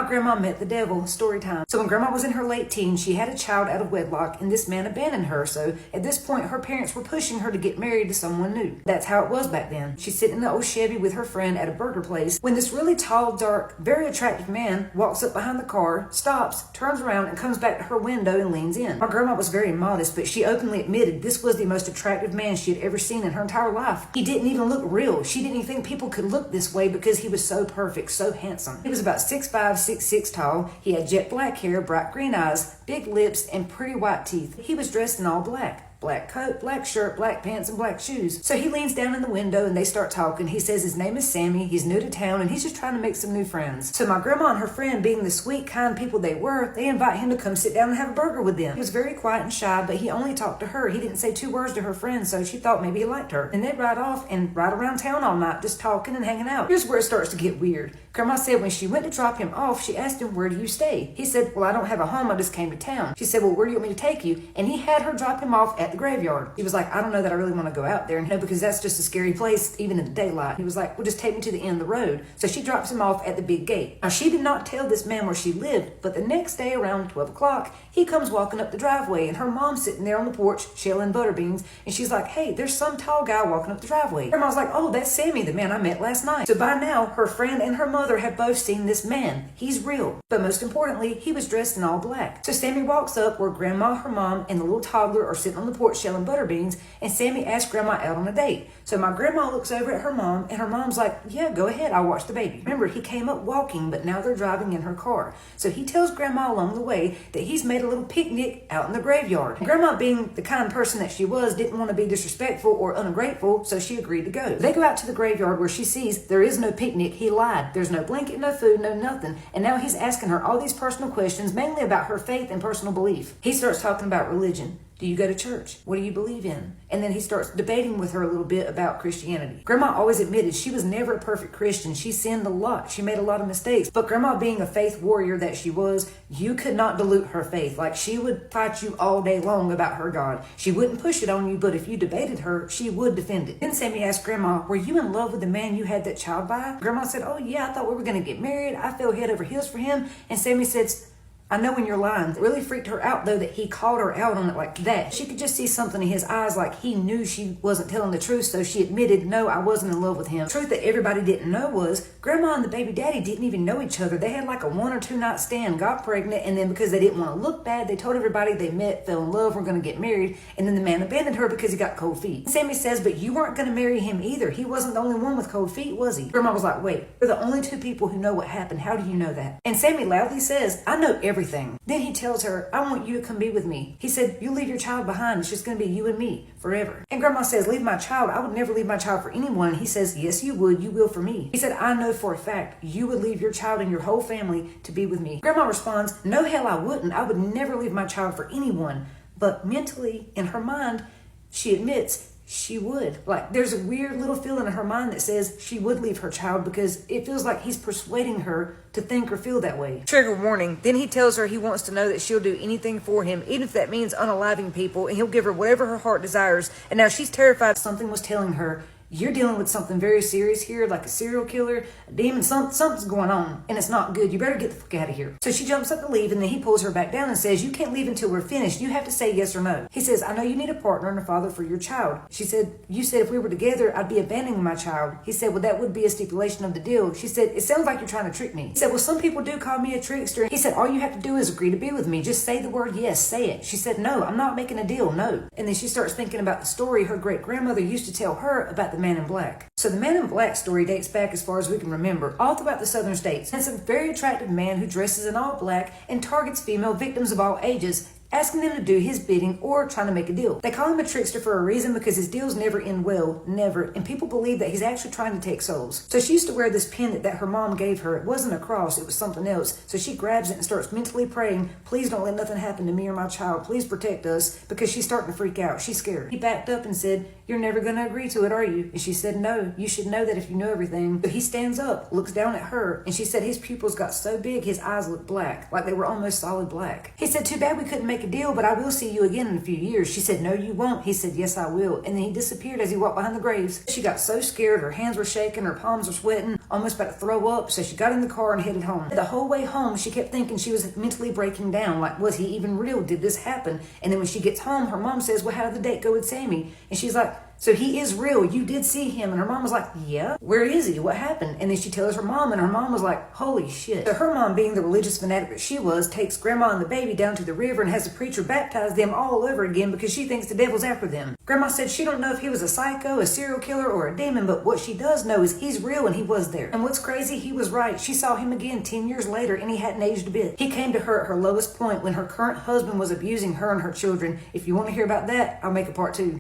My grandma met the devil. Story time. So when grandma was in her late teens, she had a child out of wedlock, and this man abandoned her. So at this point, her parents were pushing her to get married to someone new. That's how it was back then. She's sitting in the old Chevy with her friend at a burger place when this really tall, dark, very attractive man walks up behind the car, stops, turns around, and comes back to her window and leans in. My grandma was very modest, but she openly admitted this was the most attractive man she had ever seen in her entire life. He didn't even look real. She didn't even think people could look this way because he was so perfect, so handsome. He was about 6'5", 6'6" tall. He had jet black hair, bright green eyes, big lips, and pretty white teeth. He was dressed in all black. Black coat, black shirt, black pants, and black shoes. So he leans down in the window and they start talking. He says his name is Sammy, he's new to town, and he's just trying to make some new friends. So my grandma and her friend, being the sweet, kind people they were, they invite him to come sit down and have a burger with them. He was very quiet and shy, but he only talked to her. He didn't say 2 words to her friend, so she thought maybe he liked her. And they'd ride off and ride around town all night, just talking and hanging out. Here's where it starts to get weird. Grandma said when she went to drop him off, she asked him, "Where do you stay?" He said, "Well, I don't have a home, I just came to town." She said, "Well, where do you want me to take you?" And he had her drop him off at the graveyard. He was like, "I don't know that I really want to go out there, because that's just a scary place, even in the daylight." He was like, "Well, just take me to the end of the road." So she drops him off at the big gate. Now, she did not tell this man where she lived, but the next day around 12 o'clock, he comes walking up the driveway, and her mom's sitting there on the porch, shelling butter beans, and she's like, "Hey, there's some tall guy walking up the driveway." Her mom's like, "Oh, that's Sammy, the man I met last night." So by now, her friend and her mother have both seen this man. He's real. But most importantly, he was dressed in all black. So Sammy walks up where grandma, her mom, and the little toddler are sitting on the porch shelling butter beans, and Sammy asks grandma out on a date. So my grandma looks over at her mom, and her mom's like, "Yeah, go ahead, I'll watch the baby." Remember, he came up walking, but now they're driving in her car. So he tells grandma along the way that he's made a little picnic out in the graveyard. And grandma, being the kind person that she was, didn't want to be disrespectful or ungrateful, so she agreed to go. They go out to the graveyard where she sees there is no picnic. He lied. There's no blanket, no food, no nothing. And now he's asking her all these personal questions, mainly about her faith and personal belief. He starts talking about religion. Do you go to church? What do you believe in? And then he starts debating with her a little bit about Christianity. Grandma always admitted she was never a perfect Christian. She sinned a lot. She made a lot of mistakes. But grandma, being a faith warrior that she was, you could not dilute her faith. Like, she would fight you all day long about her God. She wouldn't push it on you, but if you debated her, she would defend it. Then Sammy asked grandma, "Were you in love with the man you had that child by?" Grandma said, "Oh yeah, I thought we were going to get married. I fell head over heels for him." And Sammy said, "I know when you're lying." It really freaked her out, though, that he called her out on it like that. She could just see something in his eyes, like he knew she wasn't telling the truth, so she admitted, "No, I wasn't in love with him." The truth that everybody didn't know was grandma and the baby daddy didn't even know each other. They had like a 1 or 2 night stand, got pregnant, and then because they didn't want to look bad, they told everybody they met, fell in love, were going to get married, and then the man abandoned her because he got cold feet. Sammy says, "But you weren't going to marry him either. He wasn't the only one with cold feet, was he?" Grandma was like, "Wait, we're the only 2 people who know what happened. How do you know that?" And Sammy loudly says, "I know everything." Then he tells her, "I want you to come be with me." He said, "You leave your child behind. It's just going to be you and me forever." And grandma says, "Leave my child? I would never leave my child for anyone." And he says, "Yes, you would. You will for me." He said, "I know for a fact you would leave your child and your whole family to be with me." Grandma responds, "No, hell I wouldn't. I would never leave my child for anyone." But mentally, in her mind, she admits she would. Like, there's a weird little feeling in her mind that says she would leave her child because it feels like he's persuading her to think or feel that way. Trigger warning. Then he tells her he wants to know that she'll do anything for him, even if that means unaliving people, and he'll give her whatever her heart desires. And now she's terrified. Something was telling her, "You're dealing with something very serious here, like a serial killer, a demon, something's going on, and it's not good. You better get the fuck out of here." So she jumps up to leave, and then he pulls her back down and says, "You can't leave until we're finished. You have to say yes or no." He says, "I know you need a partner and a father for your child." She said, "You said if we were together, I'd be abandoning my child." He said, "Well, that would be a stipulation of the deal." She said, "It sounds like you're trying to trick me." He said, "Well, some people do call me a trickster." He said, "All you have to do is agree to be with me. Just say the word yes, say it." She said, "No, I'm not making a deal, no." And then she starts thinking about the story her great-grandmother used to tell her about the man in black. So the man in black story dates back as far as we can remember, all throughout the southern states. And it's a very attractive man who dresses in all black and targets female victims of all ages, asking them to do his bidding or trying to make a deal. They call him a trickster for a reason because his deals never end well, never, and people believe that he's actually trying to take souls. So she used to wear this pendant that her mom gave her. It wasn't a cross, it was something else. So she grabs it and starts mentally praying, "Please don't let nothing happen to me or my child. Please protect us," because she's starting to freak out. She's scared. He backed up and said, "You're never going to agree to it, are you?" And she said, "No, you should know that if you know everything." So he stands up, looks down at her, and she said his pupils got so big his eyes looked black, like they were almost solid black. He said, "Too bad we couldn't make make a deal, but I will see you again in a few years. She said, no, you won't. He said, yes, I will. And then he disappeared as he walked behind the graves. She got so scared, her hands were shaking, her palms were sweating, almost about to throw up. So she got in the car and headed home. The whole way home, she kept thinking she was mentally breaking down. Like, was he even real? Did this happen? And then when she gets home, her mom says, well, how did the date go with Sammy? And she's like, so he is real. You did see him. And her mom was like, yeah, where is he? What happened? And then she tells her mom, and her mom was like, holy shit. So her mom, being the religious fanatic that she was, takes grandma and the baby down to the river and has the preacher baptize them all over again because she thinks the devil's after them. Grandma said she don't know if he was a psycho, a serial killer, or a demon, but what she does know is he's real and he was there. And what's crazy, he was right. She saw him again 10 years later and he hadn't aged a bit. He came to her at her lowest point when her current husband was abusing her and her children. If you want to hear about that, I'll make a part 2.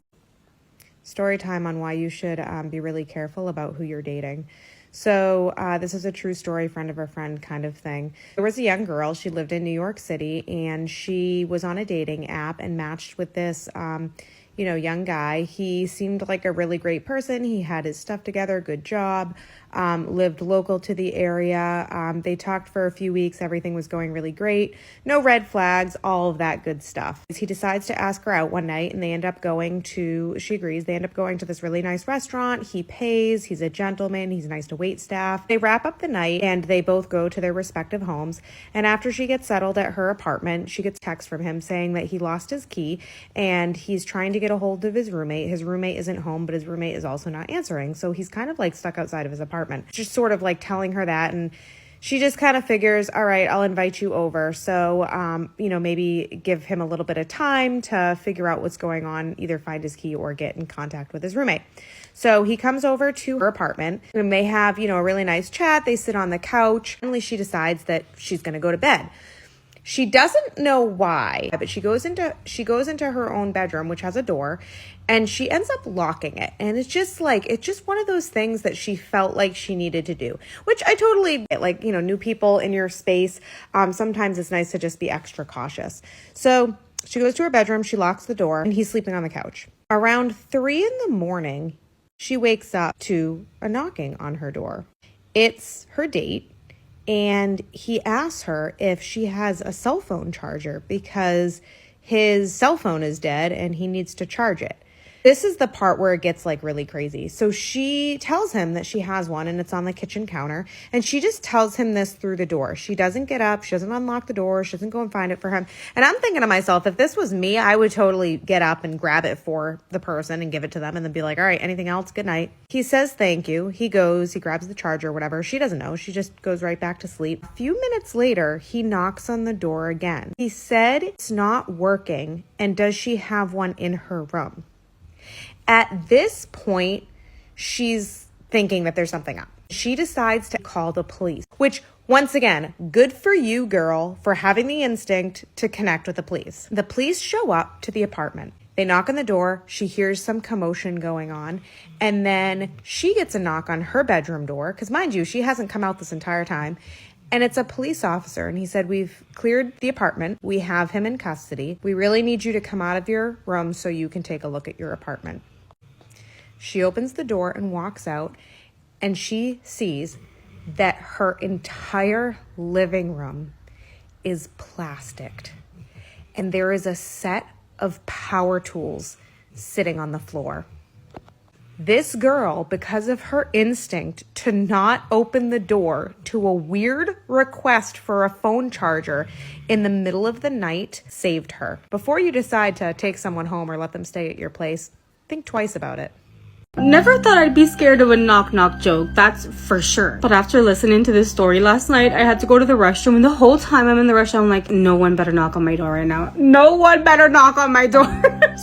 Story time on why you should be really careful about who you're dating. So this is a true story, friend of a friend kind of thing. There was a young girl. She lived in New York City, and she was on a dating app and matched with this young guy. He seemed like a really great person. He had his stuff together, good job, lived local to the area. They talked for a few weeks. Everything was going really great. No red flags, all of that good stuff. He decides to ask her out one night, and they end up going to, she agrees, they end up going to this really nice restaurant. He pays, he's a gentleman, he's nice to wait staff. They wrap up the night, and they both go to their respective homes. And after she gets settled at her apartment, she gets text from him saying that he lost his key, and he's trying to get a hold of his roommate. His roommate isn't home, but his roommate is also not answering. So he's kind of like stuck outside of his apartment. Just sort of like telling her that. And she just kind of figures, all right, I'll invite you over. So, maybe give him a little bit of time to figure out what's going on, either find his key or get in contact with his roommate. So he comes over to her apartment and they have, a really nice chat. They sit on the couch. Finally, she decides that she's going to go to bed. She doesn't know why, but she goes into her own bedroom, which has a door, and she ends up locking it. And it's just one of those things that she felt like she needed to do, which I totally get. New people in your space. Sometimes it's nice to just be extra cautious. So she goes to her bedroom, she locks the door, and he's sleeping on the couch. Around 3 a.m, she wakes up to a knocking on her door. It's her date. And he asks her if she has a cell phone charger because his cell phone is dead and he needs to charge it. This is the part where it gets really crazy. So she tells him that she has one and it's on the kitchen counter. And she just tells him this through the door. She doesn't get up. She doesn't unlock the door. She doesn't go and find it for him. And I'm thinking to myself, if this was me, I would totally get up and grab it for the person and give it to them and then be like, all right, anything else? Good night. He says thank you. He goes, he grabs the charger, whatever. She doesn't know. She just goes right back to sleep. A few minutes later, he knocks on the door again. He said it's not working. And does she have one in her room? At this point, she's thinking that there's something up. She decides to call the police, which, once again, good for you, girl, for having the instinct to connect with the police. The police show up to the apartment. They knock on the door. She hears some commotion going on. And then she gets a knock on her bedroom door, because mind you, she hasn't come out this entire time. And it's a police officer. And he said, we've cleared the apartment. We have him in custody. We really need you to come out of your room so you can take a look at your apartment. She opens the door and walks out, and she sees that her entire living room is plasticked. And there is a set of power tools sitting on the floor. This girl, because of her instinct to not open the door to a weird request for a phone charger in the middle of the night, saved her. Before you decide to take someone home or let them stay at your place, think twice about it. Never thought I'd be scared of a knock-knock joke, that's for sure. But after listening to this story last night, I had to go to the restroom, and the whole time I'm in the restroom, I'm like, no one better knock on my door right now. No one better knock on my door.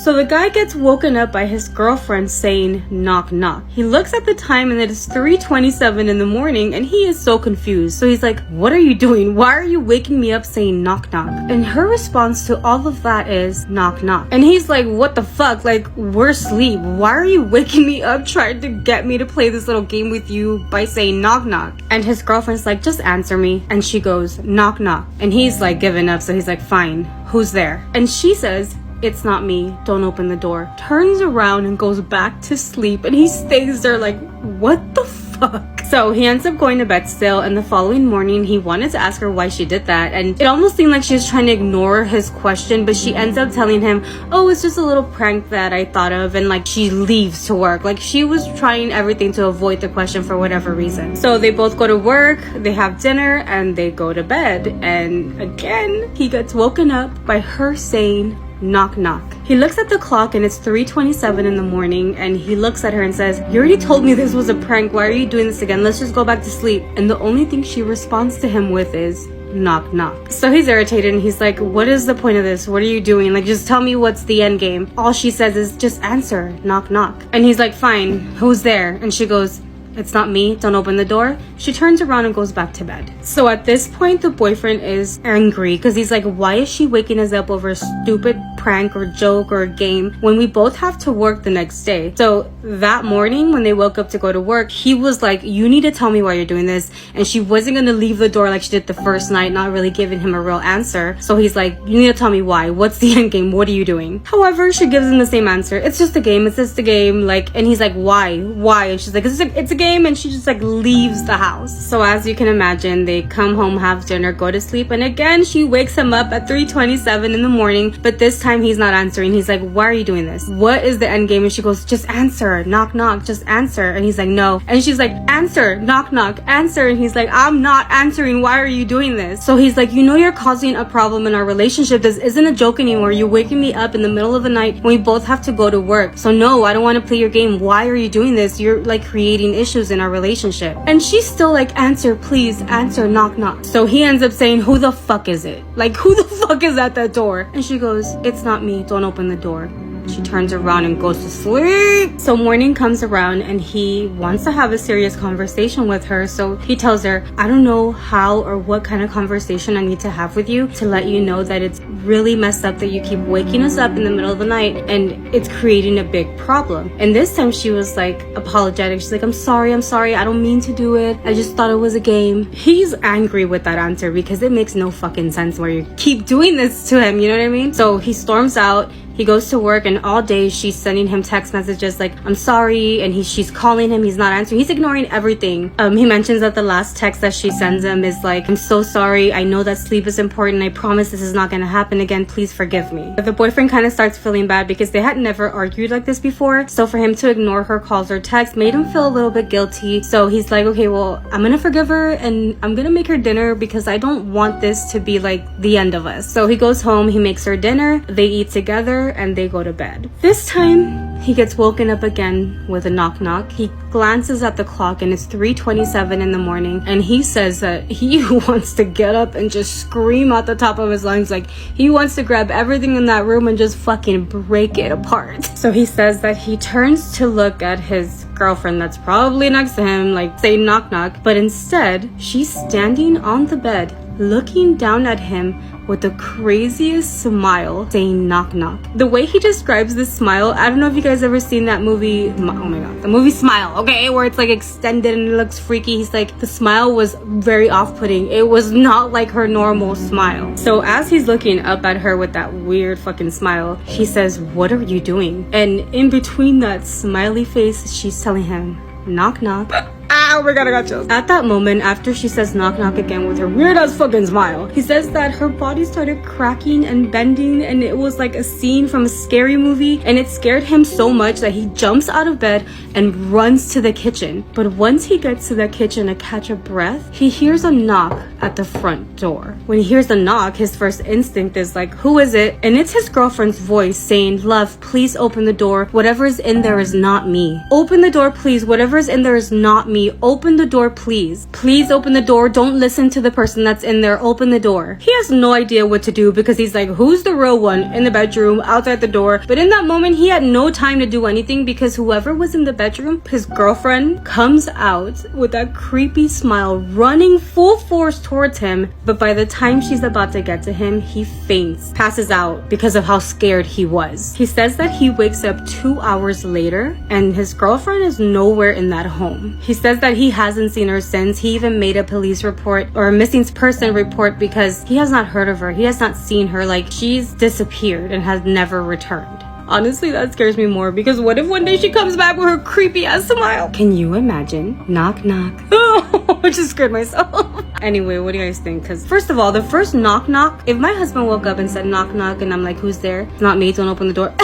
So the guy gets woken up by his girlfriend saying, knock, knock. He looks at the time, and it is 3:27 in the morning, and he is so confused. So he's like, what are you doing? Why are you waking me up saying knock, knock? And her response to all of that is, knock, knock. And he's like, what the fuck? Like, we're asleep. Why are you waking me up trying to get me to play this little game with you by saying knock knock? And his girlfriend's like, just answer me. And she goes, knock knock. And he's like giving up, so he's like, fine, who's there? And she says, it's not me, don't open the door. Turns around and goes back to sleep, and he stays there like, what the fuck? So he ends up going to bed still, and the following morning he wanted to ask her why she did that, and it almost seemed like she was trying to ignore his question, but she ends up telling him, oh, it's just a little prank that I thought of, and like she leaves to work. Like she was trying everything to avoid the question for whatever reason. So they both go to work, they have dinner, and they go to bed, and again he gets woken up by her saying, knock knock. He looks at the clock and it's 3:27 in the morning, and he looks at her and says, you already told me this was a prank, why are you doing this again? Let's just go back to sleep. And the only thing she responds to him with is, knock knock. So he's irritated and he's like, what is the point of this? What are you doing? Like, just tell me what's the end game. All she says is, just answer, knock knock. And he's like, fine, who's there? And she goes, it's not me, don't open the door. She turns around and goes back to bed. So at this point, the boyfriend is angry because he's like, why is she waking us up over a stupid prank or joke or a game when we both have to work the next day? So that morning when they woke up to go to work, he was like, you need to tell me why you're doing this. And she wasn't going to leave the door like she did the first night, not really giving him a real answer. So he's like, you need to tell me why. What's the end game? What are you doing? However, she gives him the same answer. It's just a game. It's just a game. Like, and he's like, why? And she's like, it's a game. And she just like leaves the house. So as you can imagine, they come home, have dinner, go to sleep, and again she wakes him up at 3:27 in the morning, but this time he's not answering. He's like, why are you doing this? What is the end game? And she goes, just answer, knock knock, just answer. And he's like, no. And she's like, answer, knock knock, answer. And he's like, I'm not answering, why are you doing this? So he's like, you know you're causing a problem in our relationship. This isn't a joke anymore. You're waking me up in the middle of the night when we both have to go to work. So no, I don't want to play your game. Why are you doing this? You're like creating issues in our relationship. And she's still like, answer, please, answer, knock knock. So he ends up saying, who the fuck is it? Like, who the fuck is at that door? And she goes, it's not me, don't open the door. She turns around and goes to sleep. So morning comes around and he wants to have a serious conversation with her. So he tells her, I don't know how or what kind of conversation I need to have with you to let you know that it's really messed up that you keep waking us up in the middle of the night and it's creating a big problem. And this time she was like apologetic. She's like, I'm sorry, I don't mean to do it. I just thought it was a game. He's angry with that answer because it makes no fucking sense where you keep doing this to him, you know what I mean? So he storms out. He goes to work and all day she's sending him text messages like, I'm sorry, and she's calling him, he's not answering. He's ignoring everything. He mentions that the last text that she sends him is like, I'm so sorry, I know that sleep is important, I promise this is not gonna happen again, please forgive me. But the boyfriend kind of starts feeling bad because they had never argued like this before, so for him to ignore her calls or texts made him feel a little bit guilty. So he's like, okay, well, I'm gonna forgive her and I'm gonna make her dinner because I don't want this to be like the end of us. So he goes home, he makes her dinner, they eat together, and they go to bed. This time he gets woken up again with a knock knock. He glances at the clock and it's 3:27 in the morning, and he says that he wants to get up and just scream at the top of his lungs. Like he wants to grab everything in that room and just fucking break it apart. So he says that he turns to look at his girlfriend that's probably next to him, like say knock knock, but instead she's standing on the bed looking down at him with the craziest smile saying knock knock. The way he describes this smile, I don't know if you guys ever seen that movie, oh my god, the movie Smile, okay, where it's like extended and it looks freaky. He's like, the smile was very off-putting. It was not like her normal smile. So as he's looking up at her with that weird fucking smile, he says, what are you doing? And in between that smiley face, she's telling him, knock knock. Oh my god, I got chills. At that moment, after she says knock knock again with her weird ass fucking smile, he says that her body started cracking and bending, and it was like a scene from a scary movie, and it scared him so much that he jumps out of bed and runs to the kitchen. But once he gets to the kitchen to catch a breath, he hears a knock at the front door. When he hears the knock, his first instinct is like, who is it? And it's his girlfriend's voice saying, love, please open the door. Whatever is in there is not me. Open the door, please. Whatever is in there is not me. Open the door, please. Please open the door. Don't listen to the person that's in there. Open the door. He has no idea what to do because he's like, who's the real one in the bedroom, outside the door? But in that moment, he had no time to do anything because whoever was in the bedroom, his girlfriend, comes out with that creepy smile, running full force towards him. But by the time she's about to get to him, he faints, passes out because of how scared he was. He says that he wakes up 2 hours later and his girlfriend is nowhere in that home. He says that he hasn't seen her since. He even made a police report or a missing person report because he has not heard of her. He has not seen her. Like, she's disappeared and has never returned. Honestly, that scares me more because what if one day she comes back with her creepy ass smile? Can you imagine? Knock, knock. Oh, I just scared myself. Anyway, what do you guys think? Because first of all, the first knock, knock, if my husband woke up and said knock, knock, and I'm like, who's there? It's not me, don't open the door.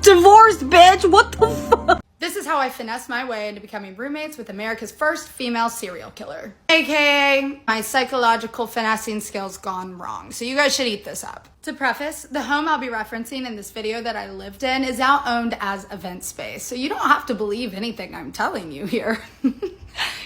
Divorced, bitch! What the fuck? This is how I finessed my way into becoming roommates with America's first female serial killer. AKA, my psychological finessing skills gone wrong. So you guys should eat this up. To preface, the home I'll be referencing in this video that I lived in is now owned as event space. So you don't have to believe anything I'm telling you here.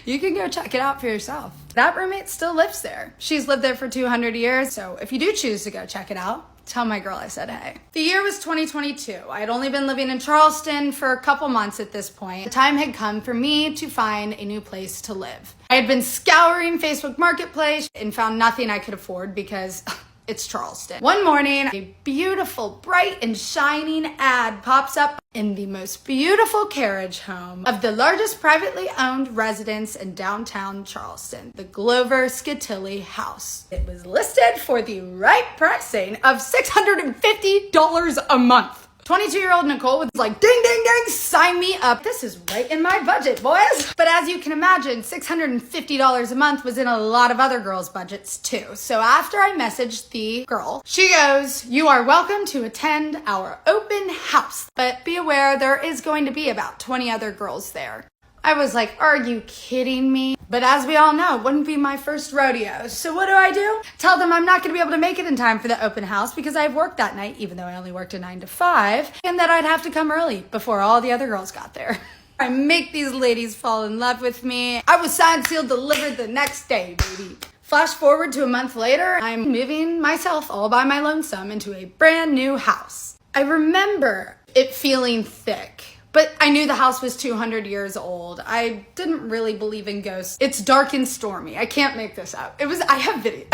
You can go check it out for yourself. That roommate still lives there. She's lived there for 200 years. So if you do choose to go check it out, tell my girl I said hey. The year was 2022. I had only been living in Charleston for a couple months at this point. The time had come for me to find a new place to live. I had been scouring Facebook Marketplace and found nothing I could afford because it's Charleston. One morning, a beautiful, bright and shining ad pops up in the most beautiful carriage home of the largest privately owned residence in downtown Charleston, the Glover Scatilli House. It was listed for the right pricing of $650 a month. 22-year-old Nicole was like, ding, ding, ding, sign me up. This is right in my budget, boys. But as you can imagine, $650 a month was in a lot of other girls' budgets too. So after I messaged the girl, she goes, you are welcome to attend our open house, but be aware there is going to be about 20 other girls there. I was like, are you kidding me? But as we all know, it wouldn't be my first rodeo. So what do? Tell them I'm not going to be able to make it in time for the open house because I have work that night, even though I only worked a 9 to 5, and that I'd have to come early before all the other girls got there. I make these ladies fall in love with me. I was signed, sealed, delivered the next day, baby. Flash forward to a month later, I'm moving myself all by my lonesome into a brand new house. I remember it feeling thick. But I knew the house was 200 years old. I didn't really believe in ghosts. It's dark and stormy. I can't make this up. I have video.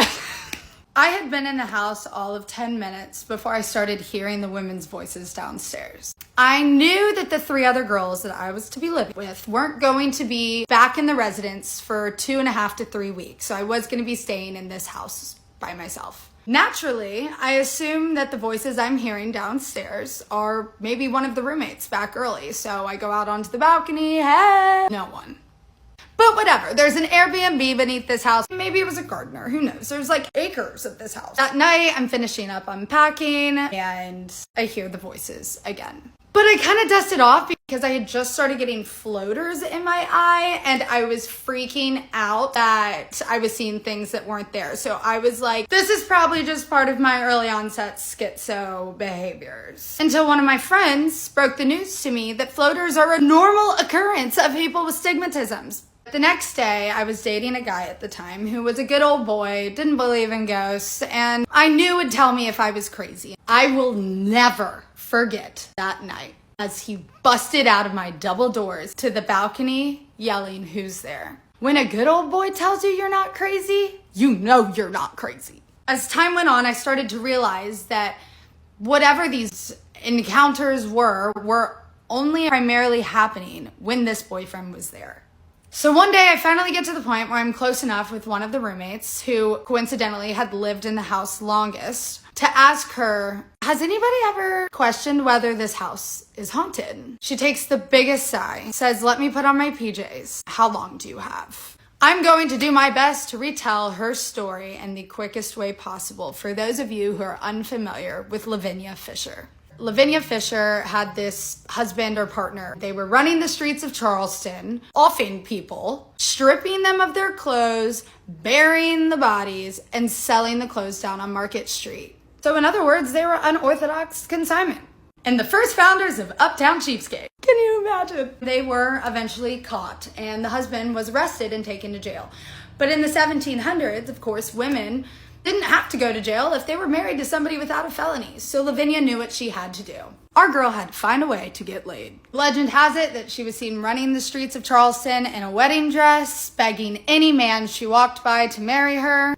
I had been in the house all of 10 minutes before I started hearing the women's voices downstairs. I knew that the 3 other girls that I was to be living with weren't going to be back in the residence for 2.5 to 3 weeks. So I was going to be staying in this house by myself. Naturally, I assume that the voices I'm hearing downstairs are maybe one of the roommates back early. So I go out onto the balcony, hey, no one. But whatever, there's an Airbnb beneath this house. Maybe it was a gardener, who knows? There's like acres of this house. That night, I'm finishing up unpacking and I hear the voices again. But I kind of dusted off because I had just started getting floaters in my eye and I was freaking out that I was seeing things that weren't there. So I was like, this is probably just part of my early onset schizo behaviors. Until one of my friends broke the news to me that floaters are a normal occurrence of people with stigmatisms. The next day, I was dating a guy at the time who was a good old boy, didn't believe in ghosts, and I knew would tell me if I was crazy. I will never forget that night as he busted out of my double doors to the balcony yelling, who's there? When a good old boy tells you you're not crazy, you know you're not crazy. As time went on, I started to realize that whatever these encounters were only primarily happening when this boyfriend was there. So one day I finally get to the point where I'm close enough with one of the roommates who coincidentally had lived in the house longest to ask her, has anybody ever questioned whether this house is haunted? She takes the biggest sigh, says, let me put on my PJs. How long do you have? I'm going to do my best to retell her story in the quickest way possible for those of you who are unfamiliar with Lavinia Fisher. Lavinia Fisher had this husband or partner. They were running the streets of Charleston, offing people, stripping them of their clothes, burying the bodies, and selling the clothes down on Market Street. So in other words, they were unorthodox consignment. And the first founders of Uptown Cheapskate. Can you imagine? They were eventually caught, and the husband was arrested and taken to jail. But in the 1700s, of course, women didn't have to go to jail if they were married to somebody without a felony. So Lavinia knew what she had to do. Our girl had to find a way to get laid. Legend has it that she was seen running the streets of Charleston in a wedding dress, begging any man she walked by to marry her.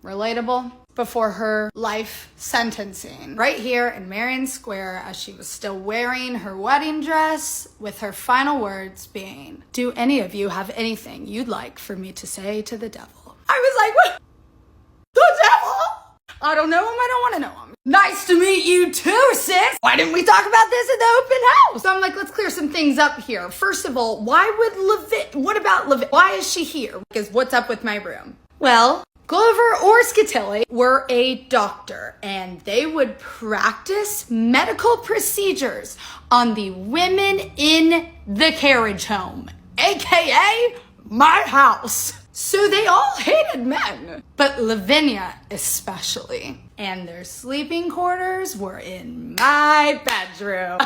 Relatable. Before her life sentencing, right here in Marion Square, as she was still wearing her wedding dress, with her final words being, do any of you have anything you'd like for me to say to the devil? I was like, what? The devil? I don't know him, I don't want to know him. Nice to meet you too, sis. Why didn't we talk about this at the open house? So I'm like, let's clear some things up here. First of all, why would what about Levin? Why is she here? Because what's up with my room? Well, Glover or Scatelli were a doctor, and they would practice medical procedures on the women in the carriage home, aka my house. So they all hated men, but Lavinia especially. And their sleeping quarters were in my bedroom.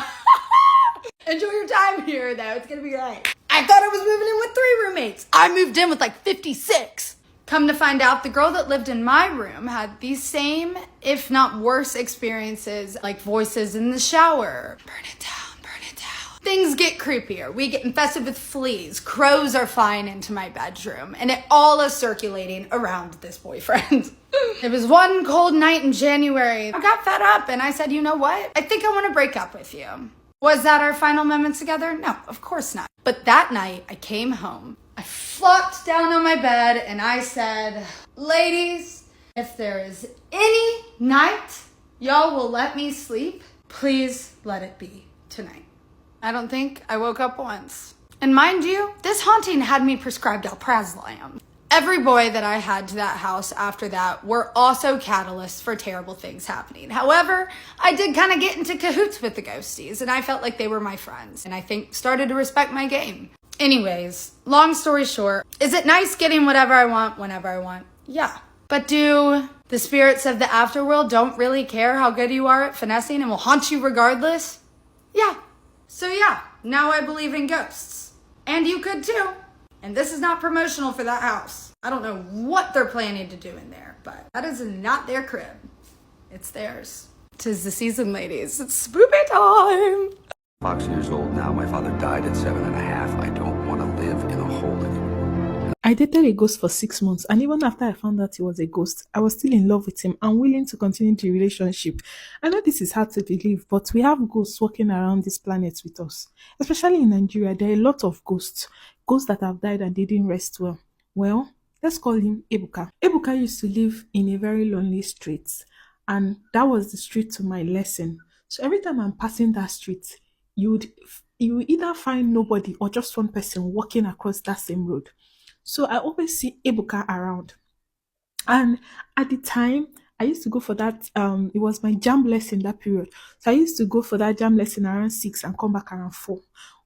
Enjoy your time here, though. It's gonna be great. I thought I was moving in with 3 roommates. I moved in with like 56. Come to find out, the girl that lived in my room had the same, if not worse, experiences, like voices in the shower. Burn it down, burn it down. Things get creepier. We get infested with fleas. Crows are flying into my bedroom. And it all is circulating around this boyfriend. It was one cold night in January. I got fed up and I said, you know what? I think I want to break up with you. Was that our final moments together? No, of course not. But that night, I came home. I flopped down on my bed and I said, ladies, if there is any night y'all will let me sleep, please let it be tonight. I don't think I woke up once. And mind you, this haunting had me prescribed alprazolam. Every boy that I had to that house after that were also catalysts for terrible things happening. However, I did kind of get into cahoots with the ghosties and I felt like they were my friends and I think started to respect my game. Anyways, long story short, is it nice getting whatever I want whenever I want? Yeah. But do the spirits of the afterworld don't really care how good you are at finessing and will haunt you regardless? Yeah. So yeah, now I believe in ghosts. And you could too. And this is not promotional for that house. I don't know what they're planning to do in there, but that is not their crib. It's theirs. 'Tis the season, ladies. It's spoopy time. 6 years old now. My father died at 7.5. I don't want to live in a hole anymore. I dated a ghost for 6 months, and even after I found out he was a ghost, I was still in love with him and willing to continue the relationship. I know this is hard to believe, but we have ghosts walking around this planet with us. Especially in Nigeria, there are a lot of ghosts that have died and they didn't rest well. Well, let's call him Ebuka. Ebuka used to live in a very lonely street, and that was the street to my lesson. So every time I'm passing that street, you would either find nobody or just one person walking across that same road. So I always see Ebuka around. And at the time, I used to go for that, it was my jam lesson that period. So I used to go for that jam lesson around 6 and come back around 4.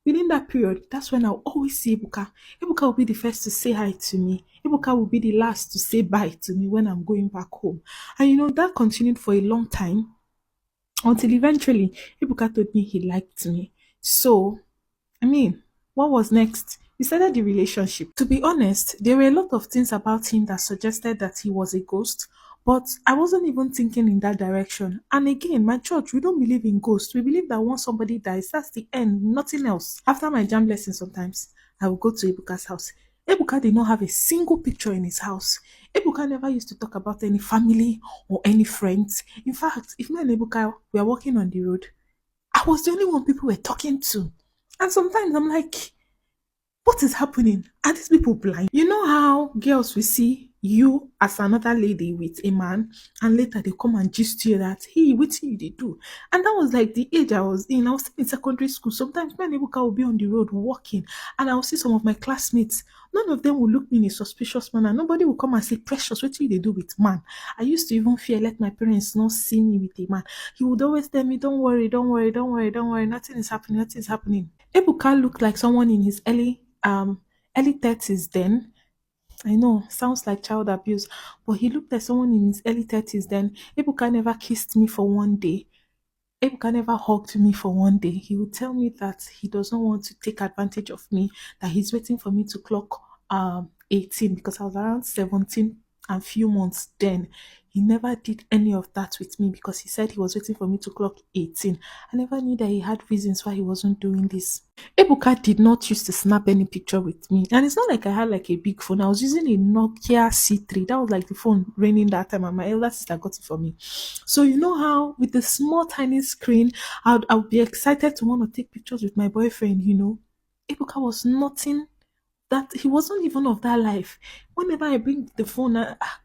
Within that period, that's when I'll always see Ebuka. Ebuka will be the first to say hi to me. Ebuka will be the last to say bye to me when I'm going back home. And that continued for a long time until eventually Ebuka told me he liked me. So, what was next? We started the relationship. To be honest, there were a lot of things about him that suggested that he was a ghost, but I wasn't even thinking in that direction. And again, my church, we don't believe in ghosts. We believe that once somebody dies, that's the end, nothing else. After my jam lesson sometimes, I would go to Ebuka's house. Ebuka did not have a single picture in his house. Ebuka never used to talk about any family or any friends. In fact, if me and Ebuka were walking on the road, I was the only one people were talking to. And sometimes I'm like, what is happening? Are these people blind? You know how girls will see you as another lady with a man, and later they come and gist you that, hey, what you they do? And that was like the age I was in. I was still in secondary school. Sometimes my neighbor will be on the road walking, and I will see some of my classmates. None of them will look me in a suspicious manner. Nobody will come and say, Precious, what do they do with man? I used to even fear let my parents not see me with a man. He would always tell me, don't worry, don't worry, don't worry, don't worry. Nothing is happening, nothing is happening. Ebuka looked like someone in his early 30s then. I know, sounds like child abuse, but he looked like someone in his early 30s then. Ebuka never kissed me for one day. Ebuka never hugged me for one day. He would tell me that he does not want to take advantage of me, that he's waiting for me to clock 18 because I was around 17 and few months then. He never did any of that with me because he said he was waiting for me to clock 18. I never knew that he had reasons why he wasn't doing this. Ebuka did not used to snap any picture with me. And it's not like I had like a big phone. I was using a Nokia C3. That was like the phone raining that time, and my elder sister got it for me. So you know how with the small tiny screen, I would be excited to want to take pictures with my boyfriend, Ebuka was nothing. That he wasn't even of that life. Whenever I bring the phone,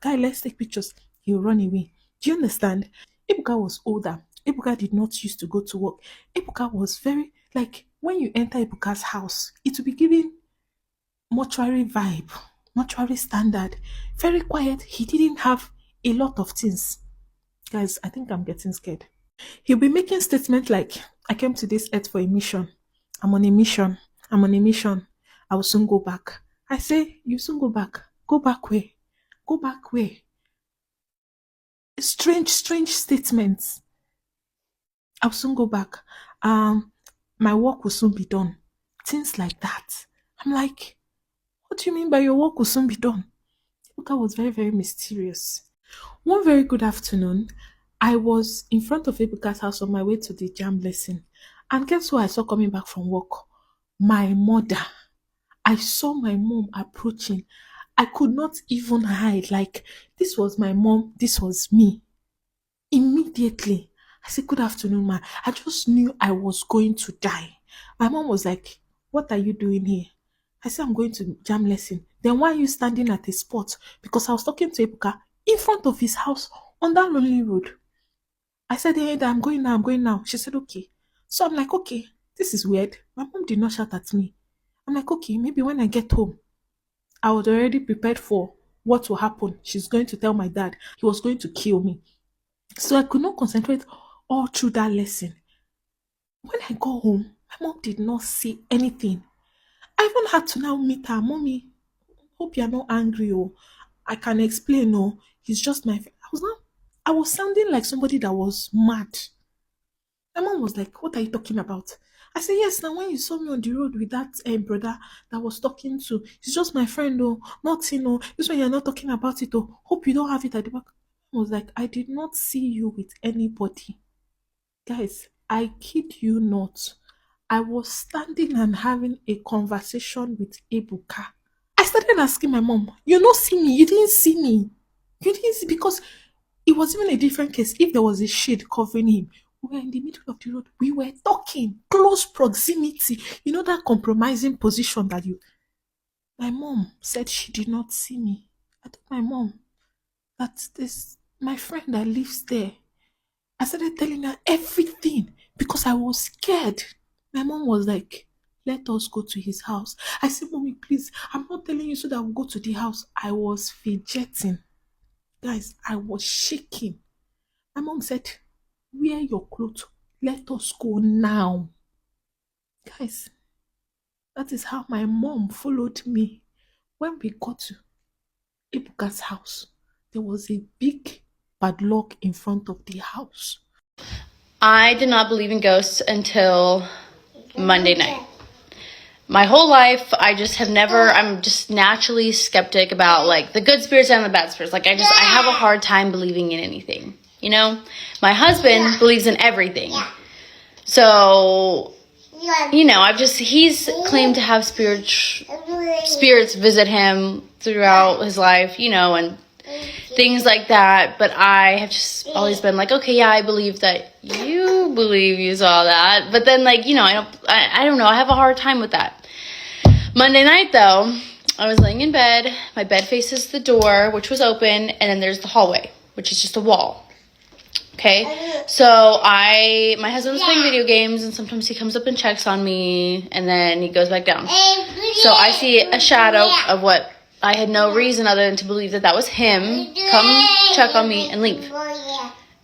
guy, let's take pictures, he'll run away. Do you understand? Ebuka was older. Ebuka did not used to go to work. Ebuka was very, like, when you enter Ebuka's house, it will be giving mortuary vibe, mortuary standard, very quiet. He didn't have a lot of things. Guys, I think I'm getting scared. He'll be making statements like, I came to this earth for a mission. I'm on a mission. I'm on a mission. I will soon go back. I say, you soon go back. Go back where? Go back where? Strange, strange statements. I'll soon go back. My work will soon be done. Things like that. I'm like, what do you mean by your work will soon be done? Ebuka was very, very mysterious. One very good afternoon, I was in front of Ebuka's house on my way to the jam lesson. And guess who I saw coming back from work? My mother. I saw my mom approaching. I could not even hide. Like, this was my mom, this was me. Immediately, I said, good afternoon, ma. I just knew I was going to die. My mom was like, what are you doing here? I said, I'm going to jam lesson. Then why are you standing at a spot? Because I was talking to Ebuka in front of his house on that lonely road. I said, hey, I'm going now, I'm going now. She said, okay. So I'm like, okay, this is weird. My mom did not shout at me. I'm like, okay, maybe when I get home, I was already prepared for what will happen. She's going to tell my dad he was going to kill me. So I could not concentrate all through that lesson. When I got home, my mom did not say anything. I even had to now meet her. Mommy, hope you're not angry. Oh, I can explain. Oh, he's just my friend. I was sounding like somebody that was mad. My mom was like, what are you talking about? I said, yes, now when you saw me on the road with that brother that was talking to, he's just my friend, oh, nothing, oh, this one you're not talking about it, oh, hope you don't have it at the back. I was like, I did not see you with anybody. Guys, I kid you not. I was standing and having a conversation with Ebuka. I started asking my mom, you don't see me, you didn't see me. You didn't see, because it was even a different case. If there was a shade covering him, we were in the middle of the road. We were talking, close proximity. You know that compromising position that you... My mom said she did not see me. I told my mom that this, my friend that lives there. I started telling her everything because I was scared. My mom was like, let us go to his house. I said, mommy, please, I'm not telling you so that we'll go to the house. I was fidgeting. Guys, I was shaking. My mom said, wear your clothes. Let us go now. Guys, that is how my mom followed me. When we got to Ebuka's house, there was a big padlock in front of the house. I did not believe in ghosts until Monday night. My whole life, I just have never, I'm just naturally skeptic about like the good spirits and the bad spirits. Like I have a hard time believing in anything, you know? My husband believes in everything. So, you know, he's claimed to have spirits visit him throughout his life, you know, and things like that. But I have just always been like, okay, yeah, I believe that you believe you saw that. But then, like, you know, I don't know. I have a hard time with that. Monday night, though, I was laying in bed. My bed faces the door, which was open, and then there's the hallway, which is just a wall. Okay, so my husband was playing video games, and sometimes he comes up and checks on me, and then he goes back down. So I see a shadow of what I had no reason other than to believe that was him come check on me and leave.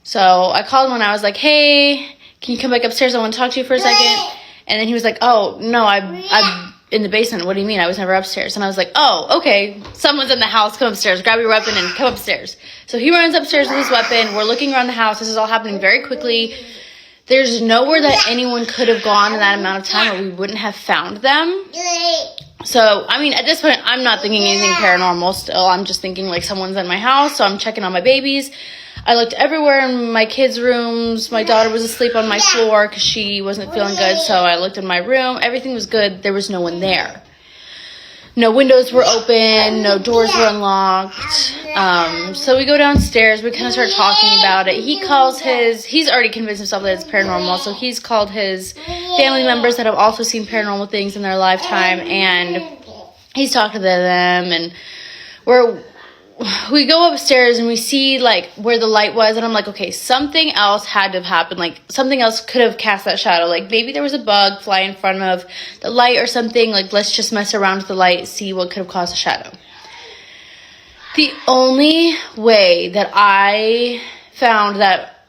So I called him and I was like, hey, can you come back upstairs? I want to talk to you for a second. And then he was like, oh, no, I'm in the basement. What do you mean? I was never upstairs. And I was like, oh, okay. Someone's in the house. Come upstairs. Grab your weapon and come upstairs. So he runs upstairs with his weapon. We're looking around the house. This is all happening very quickly. There's nowhere that anyone could have gone in that amount of time or we wouldn't have found them. So, I mean, at this point, I'm not thinking anything paranormal still. I'm just thinking like someone's in my house. So I'm checking on my babies. I looked everywhere in my kids' rooms. My daughter was asleep on my floor because she wasn't feeling good. So I looked in my room. Everything was good. There was no one there. No windows were open. No doors were unlocked. So we go downstairs. We kind of start talking about it. He's already convinced himself that it's paranormal. So he's called his family members that have also seen paranormal things in their lifetime. And he's talked to them. And we go upstairs and we see like where the light was, and I'm like, okay, something else had to have happened. Like something else could have cast that shadow. Like maybe there was a bug fly in front of the light or something. Like let's just mess around with the light, see what could have caused a shadow. The only way that I found that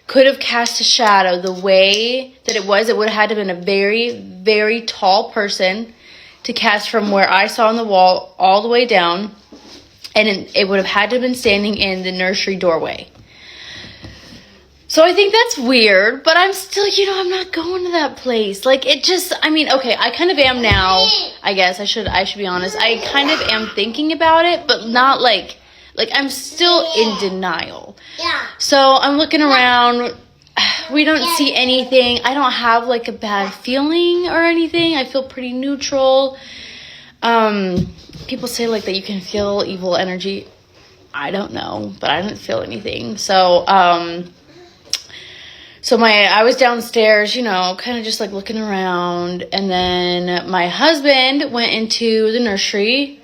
could have cast a shadow the way that it would have had to have been a very, very tall person to cast from where I saw on the wall all the way down. And it would have had to have been standing in the nursery doorway. So I think that's weird, but I'm still, I'm not going to that place. Like, it just, okay, I kind of am now, I guess. I should be honest. I kind of am thinking about it, but not like I'm still in denial. Yeah. So I'm looking around. We don't see anything. I don't have, like, a bad feeling or anything. I feel pretty neutral. People say, like, that you can feel evil energy. I don't know, but I didn't feel anything. So, I was downstairs, kind of just, like, looking around. And then my husband went into the nursery,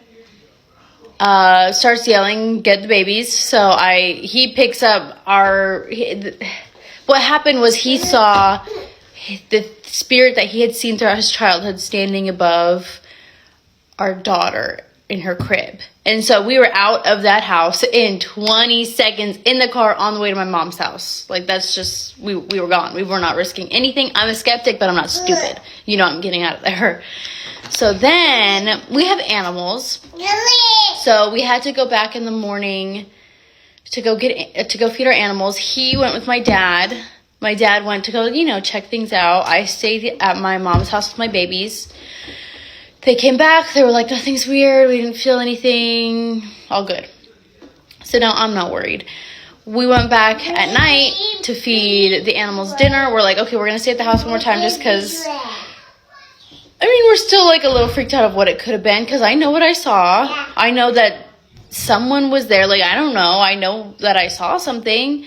starts yelling, get the babies. So he picks up what happened was he saw the spirit that he had seen throughout his childhood standing above our daughter in her crib. And so we were out of that house in 20 seconds in the car on the way to my mom's house. Like, that's just, we were gone. We were not risking anything. I'm a skeptic, but I'm not stupid. I'm getting out of there. So then we have animals. So we had to go back in the morning to go feed our animals. He went with my dad. My dad went to go, check things out. I stayed at my mom's house with my babies. They came back. They were like, nothing's weird. We didn't feel anything. All good. So now I'm not worried. We went back at night to feed the animals dinner. We're like, okay, we're going to stay at the house one more time just because, we're still like a little freaked out of what it could have been because I know what I saw. I know that someone was there. Like, I don't know. I know that I saw something.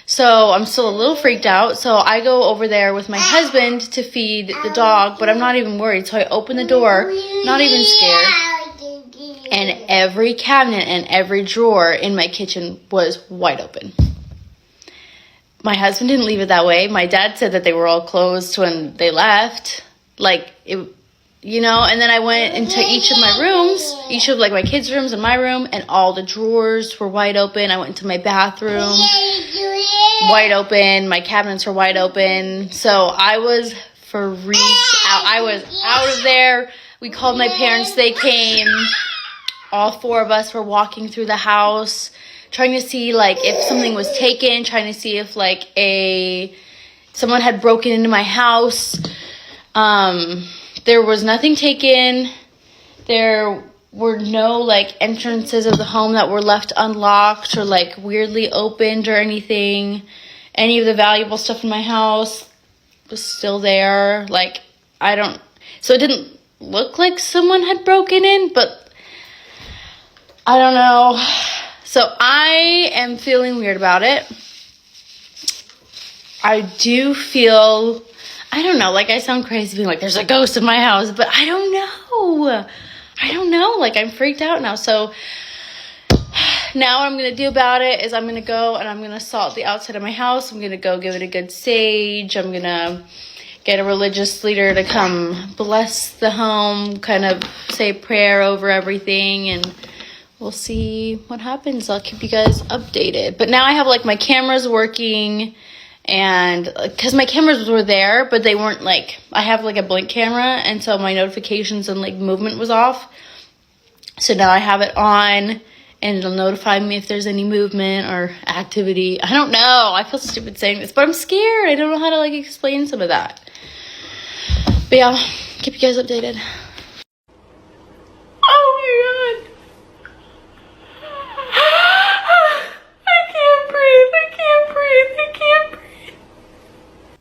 So I'm still a little freaked out. So I go over there with my husband to feed the dog, but I'm not even worried. So I open the door, not even scared. And every cabinet and every drawer in my kitchen was wide open. My husband didn't leave it that way. My dad said that they were all closed when they left. Like, and then I went into each of my rooms, each of like my kids' rooms and my room, and all the drawers were wide open. I went into my bathroom, wide open. My cabinets were wide open. So I was freaked out. I was out of there. We called my parents. They came. All four of us were walking through the house, trying to see like if something was taken, trying to see if like someone had broken into my house. There was nothing taken. There were no like entrances of the home that were left unlocked or like weirdly opened or anything. Any of the valuable stuff in my house was still there. Like, so it didn't look like someone had broken in, but I don't know. So I am feeling weird about it. I do feel, I don't know, like I sound crazy being like, there's a ghost in my house, but I don't know. Like I'm freaked out now. So now what I'm going to do about it is I'm going to go and I'm going to salt the outside of my house. I'm going to go give it a good sage. I'm going to get a religious leader to come bless the home, kind of say a prayer over everything, and we'll see what happens. I'll keep you guys updated. But now I have like my cameras working, and because my cameras were there, but they weren't like, I have like a blink camera, and so my notifications and like movement was off. So now I have it on, and it'll notify me if there's any movement or activity. I don't know. I feel stupid saying this, but I'm scared. I don't know how to like explain some of that. But yeah, keep you guys updated. Oh my god. I can't breathe.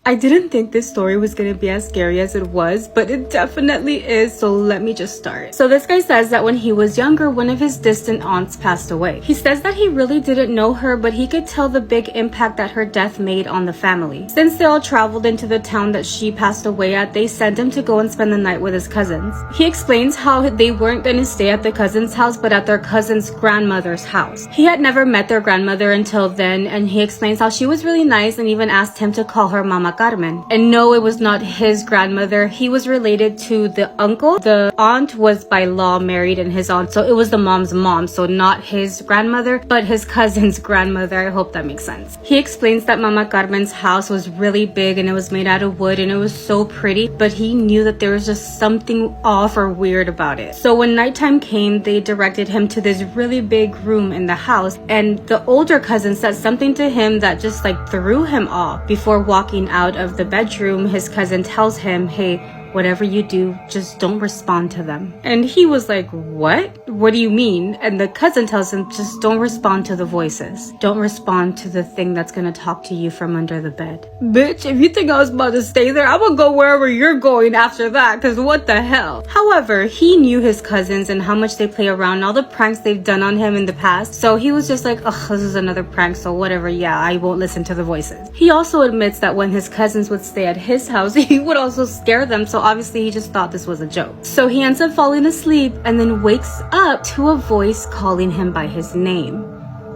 I didn't think this story was gonna be as scary as it was, but it definitely is, so let me just start. So this guy says that when he was younger, one of his distant aunts passed away. He says that he really didn't know her, but he could tell the big impact that her death made on the family. Since they all traveled into the town that she passed away at, they sent him to go and spend the night with his cousins. He explains how they weren't gonna stay at the cousin's house, but at their cousin's grandmother's house. He had never met their grandmother until then, and he explains how she was really nice and even asked him to call her Mama Carmen. And no, it was not his grandmother. He was related to the uncle. The aunt was by law married, and his aunt, so it was the mom's mom, so not his grandmother, but his cousin's grandmother. I hope that makes sense. He explains that Mama Carmen's house was really big and it was made out of wood and it was so pretty, but he knew that there was just something off or weird about it. So when nighttime came, they directed him to this really big room in the house, and the older cousin said something to him that just like threw him off. Before walking out of the bedroom, his cousin tells him, hey, whatever you do, just don't respond to them. And he was like, what? What do you mean? And the cousin tells him, just don't respond to the voices. Don't respond to the thing that's gonna talk to you from under the bed. Bitch, if you think I was about to stay there, I'm gonna go wherever you're going after that, cause what the hell? However, he knew his cousins and how much they play around and all the pranks they've done on him in the past. So he was just like, ugh, this is another prank, so whatever, yeah, I won't listen to the voices. He also admits that when his cousins would stay at his house, he would also scare them, so obviously he just thought this was a joke. So he ends up falling asleep and then wakes up to a voice calling him by his name.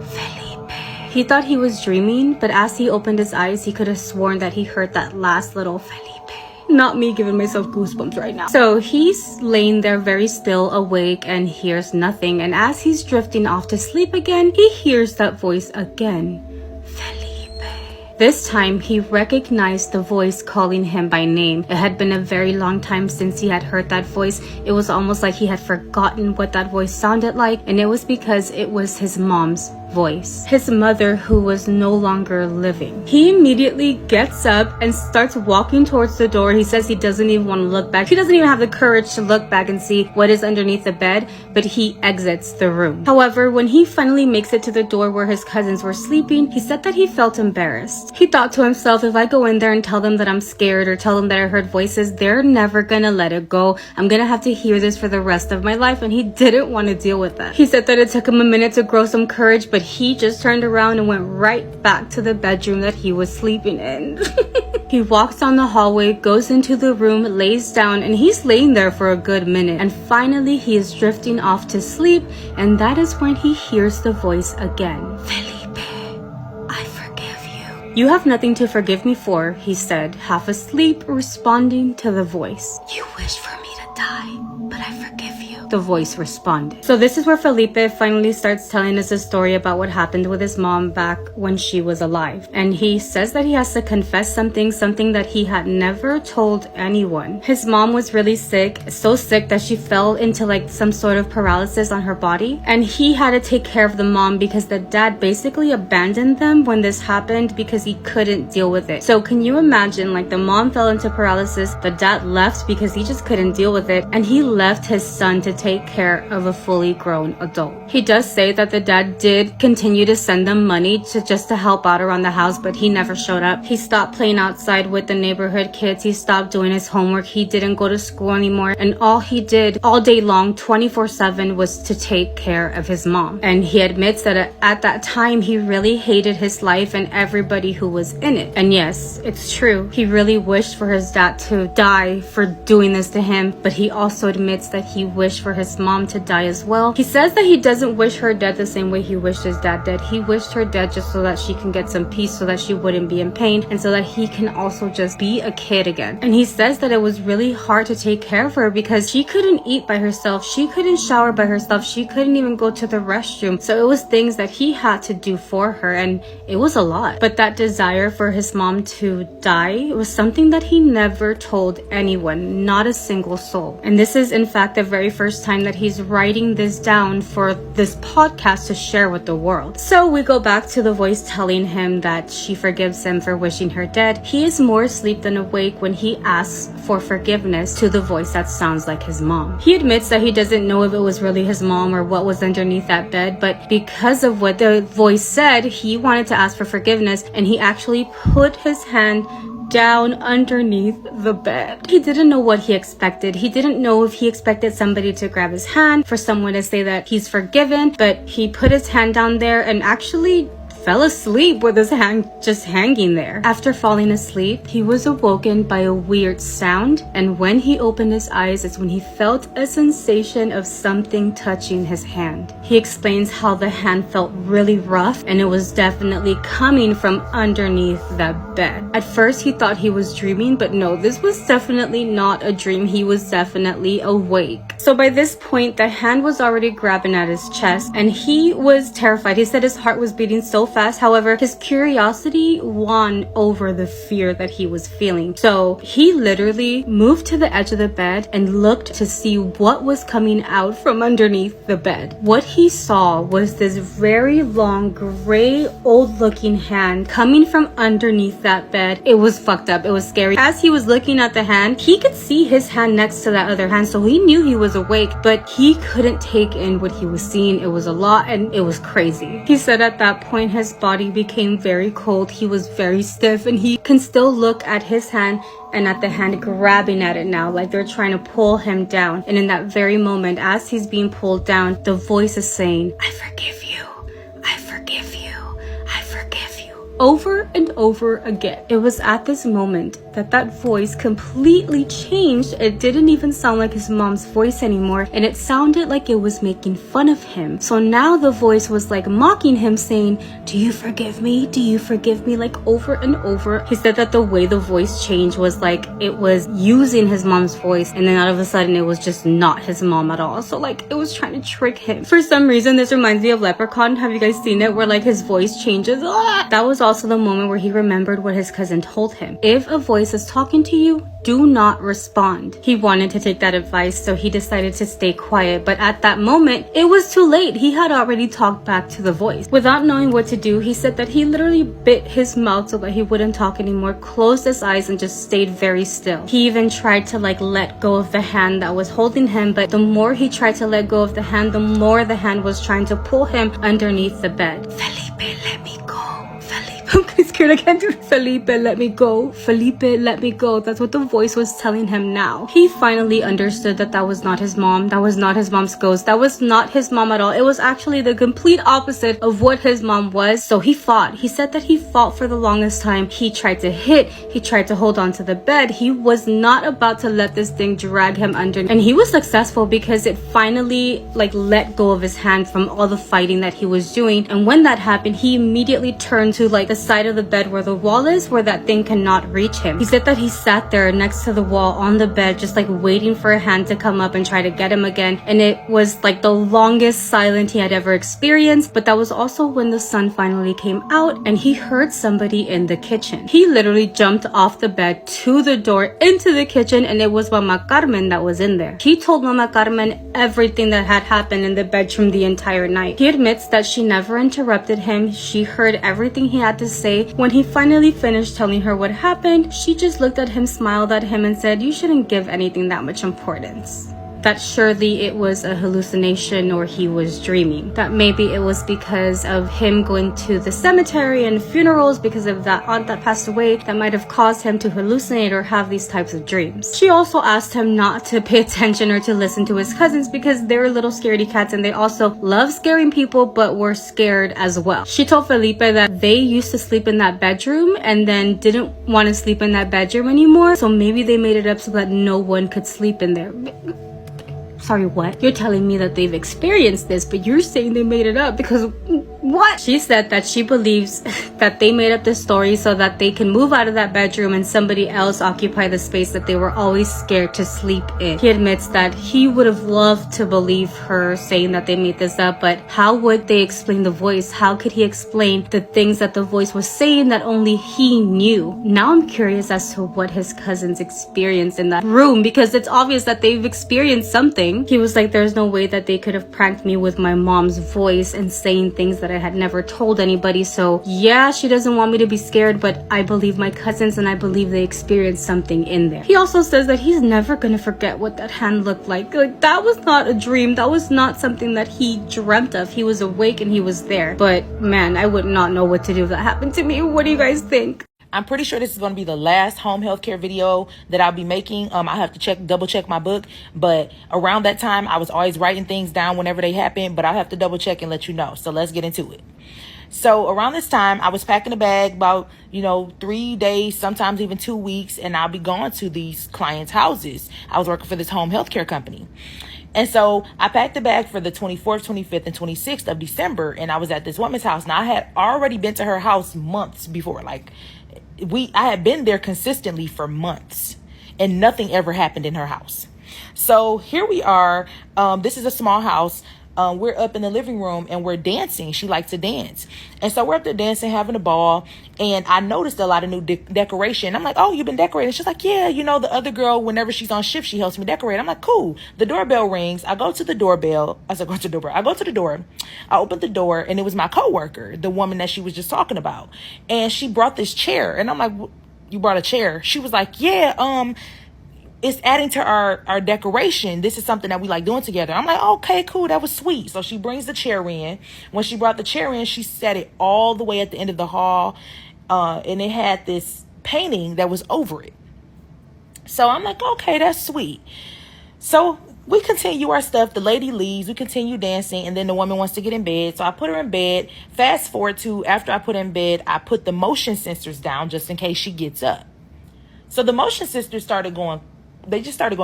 Felipe. He thought he was dreaming, but as he opened his eyes, he could have sworn that he heard that last little Felipe. Not me giving myself goosebumps right now. So he's laying there very still, awake, and hears nothing. And as he's drifting off to sleep again, he hears that voice again. Felipe. This time, he recognized the voice calling him by name. It had been a very long time since he had heard that voice. It was almost like he had forgotten what that voice sounded like, and it was because it was his mom's voice. His mother, who was no longer living. He immediately gets up and starts walking towards the door. He says he doesn't even want to look back. He doesn't even have the courage to look back and see what is underneath the bed, but he exits the room. However, when he finally makes it to the door where his cousins were sleeping, he said that he felt embarrassed. He thought to himself, if I go in there and tell them that I'm scared or tell them that I heard voices, they're never gonna let it go. I'm gonna have to hear this for the rest of my life, and he didn't want to deal with that. He said that it took him a minute to grow some courage, but he just turned around and went right back to the bedroom that he was sleeping in. He walks down the hallway, goes into the room, lays down, and he's laying there for a good minute. And finally, he is drifting off to sleep, and that is when he hears the voice again. Felipe, I forgive you. You have nothing to forgive me for, he said, half asleep, responding to the voice. You wish for me to die, but I forgive you. The voice responded. So this is where Felipe finally starts telling us a story about what happened with his mom back when she was alive. And he says that he has to confess something that he had never told anyone. His mom was really sick, so sick that she fell into like some sort of paralysis on her body. And he had to take care of the mom because the dad basically abandoned them when this happened because he couldn't deal with it. So can you imagine, like, the mom fell into paralysis, the dad left because he just couldn't deal with it, and he left his son to take care of a fully grown adult. He does say that the dad did continue to send them money just to help out around the house, but he never showed up. He stopped playing outside with the neighborhood kids. He stopped doing his homework. He didn't go to school anymore. And all he did all day long, 24/7, was to take care of his mom. And he admits that at that time, he really hated his life and everybody who was in it. And yes, it's true. He really wished for his dad to die for doing this to him, but he also admits that he wished for his mom to die as well. He says that he doesn't wish her dead the same way he wished his dad dead. He wished her dead just so that she can get some peace, so that she wouldn't be in pain, and so that he can also just be a kid again. And he says that it was really hard to take care of her because she couldn't eat by herself, she couldn't shower by herself, she couldn't even go to the restroom. So it was things that he had to do for her, and it was a lot. But that desire for his mom to die was something that he never told anyone, not a single soul. And this is in fact the very first time that he's writing this down for this podcast to share with the world. So we go back to the voice telling him that she forgives him for wishing her dead. He is more asleep than awake when he asks for forgiveness to the voice that sounds like his mom. He admits that he doesn't know if it was really his mom or what was underneath that bed, but because of what the voice said, he wanted to ask for forgiveness, and he actually put his hand down underneath the bed. He didn't know what he expected. He didn't know if he expected somebody to grab his hand, for someone to say that he's forgiven, but he put his hand down there and actually fell asleep with his hand just hanging there. After falling asleep, he was awoken by a weird sound, and when he opened his eyes, it's when he felt a sensation of something touching his hand. He explains how the hand felt really rough, and it was definitely coming from underneath that bed. At first, he thought he was dreaming, but no, this was definitely not a dream. He was definitely awake. So by this point, the hand was already grabbing at his chest, and he was terrified. He said his heart was beating so fast. However, his curiosity won over the fear that he was feeling. So he literally moved to the edge of the bed and looked to see what was coming out from underneath the bed. What he saw was this very long, gray, old-looking hand coming from underneath that bed. It was fucked up. It was scary. As he was looking at the hand, he could see his hand next to that other hand, so he knew he was awake, but he couldn't take in what he was seeing. It was a lot, and it was crazy. He said at that point, his body became very cold. He was very stiff, and he can still look at his hand and at the hand grabbing at it now, like they're trying to pull him down. And in that very moment, as he's being pulled down, the voice is saying, "I forgive you. I forgive you. I forgive you." Over and over again. It was at this moment that voice completely changed. It didn't even sound like his mom's voice anymore, and it sounded like it was making fun of him. So now the voice was like mocking him, saying, "Do you forgive me? Do you forgive me?" Like over and over. He said that the way the voice changed was like it was using his mom's voice, and then all of a sudden it was just not his mom at all. So like it was trying to trick him. For some reason, this reminds me of Leprechaun. Have you guys seen it? Where like his voice changes. That was also the moment where he remembered what his cousin told him. If a voice is talking to you, do not respond. He wanted to take that advice, so he decided to stay quiet, but at that moment, it was too late. He had already talked back to the voice. Without knowing what to do, he said that he literally bit his mouth so that he wouldn't talk anymore, closed his eyes, and just stayed very still. He even tried to like let go of the hand that was holding him, but the more he tried to let go of the hand, the more the hand was trying to pull him underneath the bed. Felipe, let me go. I'm scared. I can't do it. Felipe, let me go. Felipe, let me go. That's what the voice was telling him now. He finally understood that that was not his mom. That was not his mom's ghost. That was not his mom at all. It was actually the complete opposite of what his mom was. So he fought. He said that he fought for the longest time. He tried to hit. He tried to hold on to the bed. He was not about to let this thing drag him under. And he was successful because it finally like let go of his hand from all the fighting that he was doing. And when that happened, he immediately turned to like the side of the bed where the wall is, where that thing cannot reach him. He said that he sat there next to the wall on the bed, just like waiting for a hand to come up and try to get him again. And it was like the longest silence he had ever experienced. But that was also when the sun finally came out and he heard somebody in the kitchen. He literally jumped off the bed to the door into the kitchen, and it was Mama Carmen that was in there. He told Mama Carmen everything that had happened in the bedroom the entire night. He admits that she never interrupted him. She heard everything he had to say. When he finally finished telling her what happened, she just looked at him, smiled at him, and said, "You shouldn't give anything that much importance." That surely it was a hallucination or he was dreaming. That maybe it was because of him going to the cemetery and funerals because of that aunt that passed away that might have caused him to hallucinate or have these types of dreams. She also asked him not to pay attention or to listen to his cousins because they're little scaredy cats and they also love scaring people but were scared as well. She told Felipe that they used to sleep in that bedroom and then didn't want to sleep in that bedroom anymore, so maybe they made it up so that no one could sleep in there. Sorry, what? You're telling me that they've experienced this, but you're saying they made it up because what? She said that she believes that they made up this story so that they can move out of that bedroom and somebody else occupy the space that they were always scared to sleep in. He admits that he would have loved to believe her saying that they made this up, but how would they explain the voice? How could he explain the things that the voice was saying that only he knew? Now I'm curious as to what his cousins experienced in that room, because it's obvious that they've experienced something. He was like, there's no way that they could have pranked me with my mom's voice and saying things that I had never told anybody. So yeah, she doesn't want me to be scared, but I believe my cousins and I believe they experienced something in there. He also says that he's never gonna forget what that hand looked like. Like, that was not a dream. That was not something that he dreamt of. He was awake and he was there. But man, I would not know what to do if that happened to me. What do you guys think? I'm pretty sure this is going to be the last home healthcare video that I'll be making. I have to double check my book, but around that time I was always writing things down whenever they happen, but I'll have to double check and let you know. So let's get into it. So around this time, I was packing a bag about, 3 days, sometimes even 2 weeks, and I'll be going to these clients' houses. I was working for this home healthcare company. And so I packed the bag for the 24th, 25th, and 26th of December, and I was at this woman's house. Now, I had already been to her house months before. I had been there consistently for months, and nothing ever happened in her house. So here we are. This is a small house. We're up in the living room and we're dancing. She likes to dance. And so we're up there dancing, having a ball. And I noticed a lot of new decoration. I'm like, oh, you've been decorating? She's like, yeah, the other girl, whenever she's on shift, she helps me decorate. I'm like, cool. The doorbell rings. I go to the doorbell. I go to the door. I open the door and it was my coworker, the woman that she was just talking about. And she brought this chair. And I'm like, you brought a chair? She was like, yeah, it's adding to our decoration. This is something that we like doing together. I'm like, okay, cool. That was sweet. So she brings the chair in. When she brought the chair in, she set it all the way at the end of the hall. And it had this painting that was over it. So I'm like, okay, that's sweet. So we continue our stuff. The lady leaves. We continue dancing. And then the woman wants to get in bed. So I put her in bed. Fast forward to after I put her in bed, I put the motion sensors down just in case she gets up. So the motion sensors started going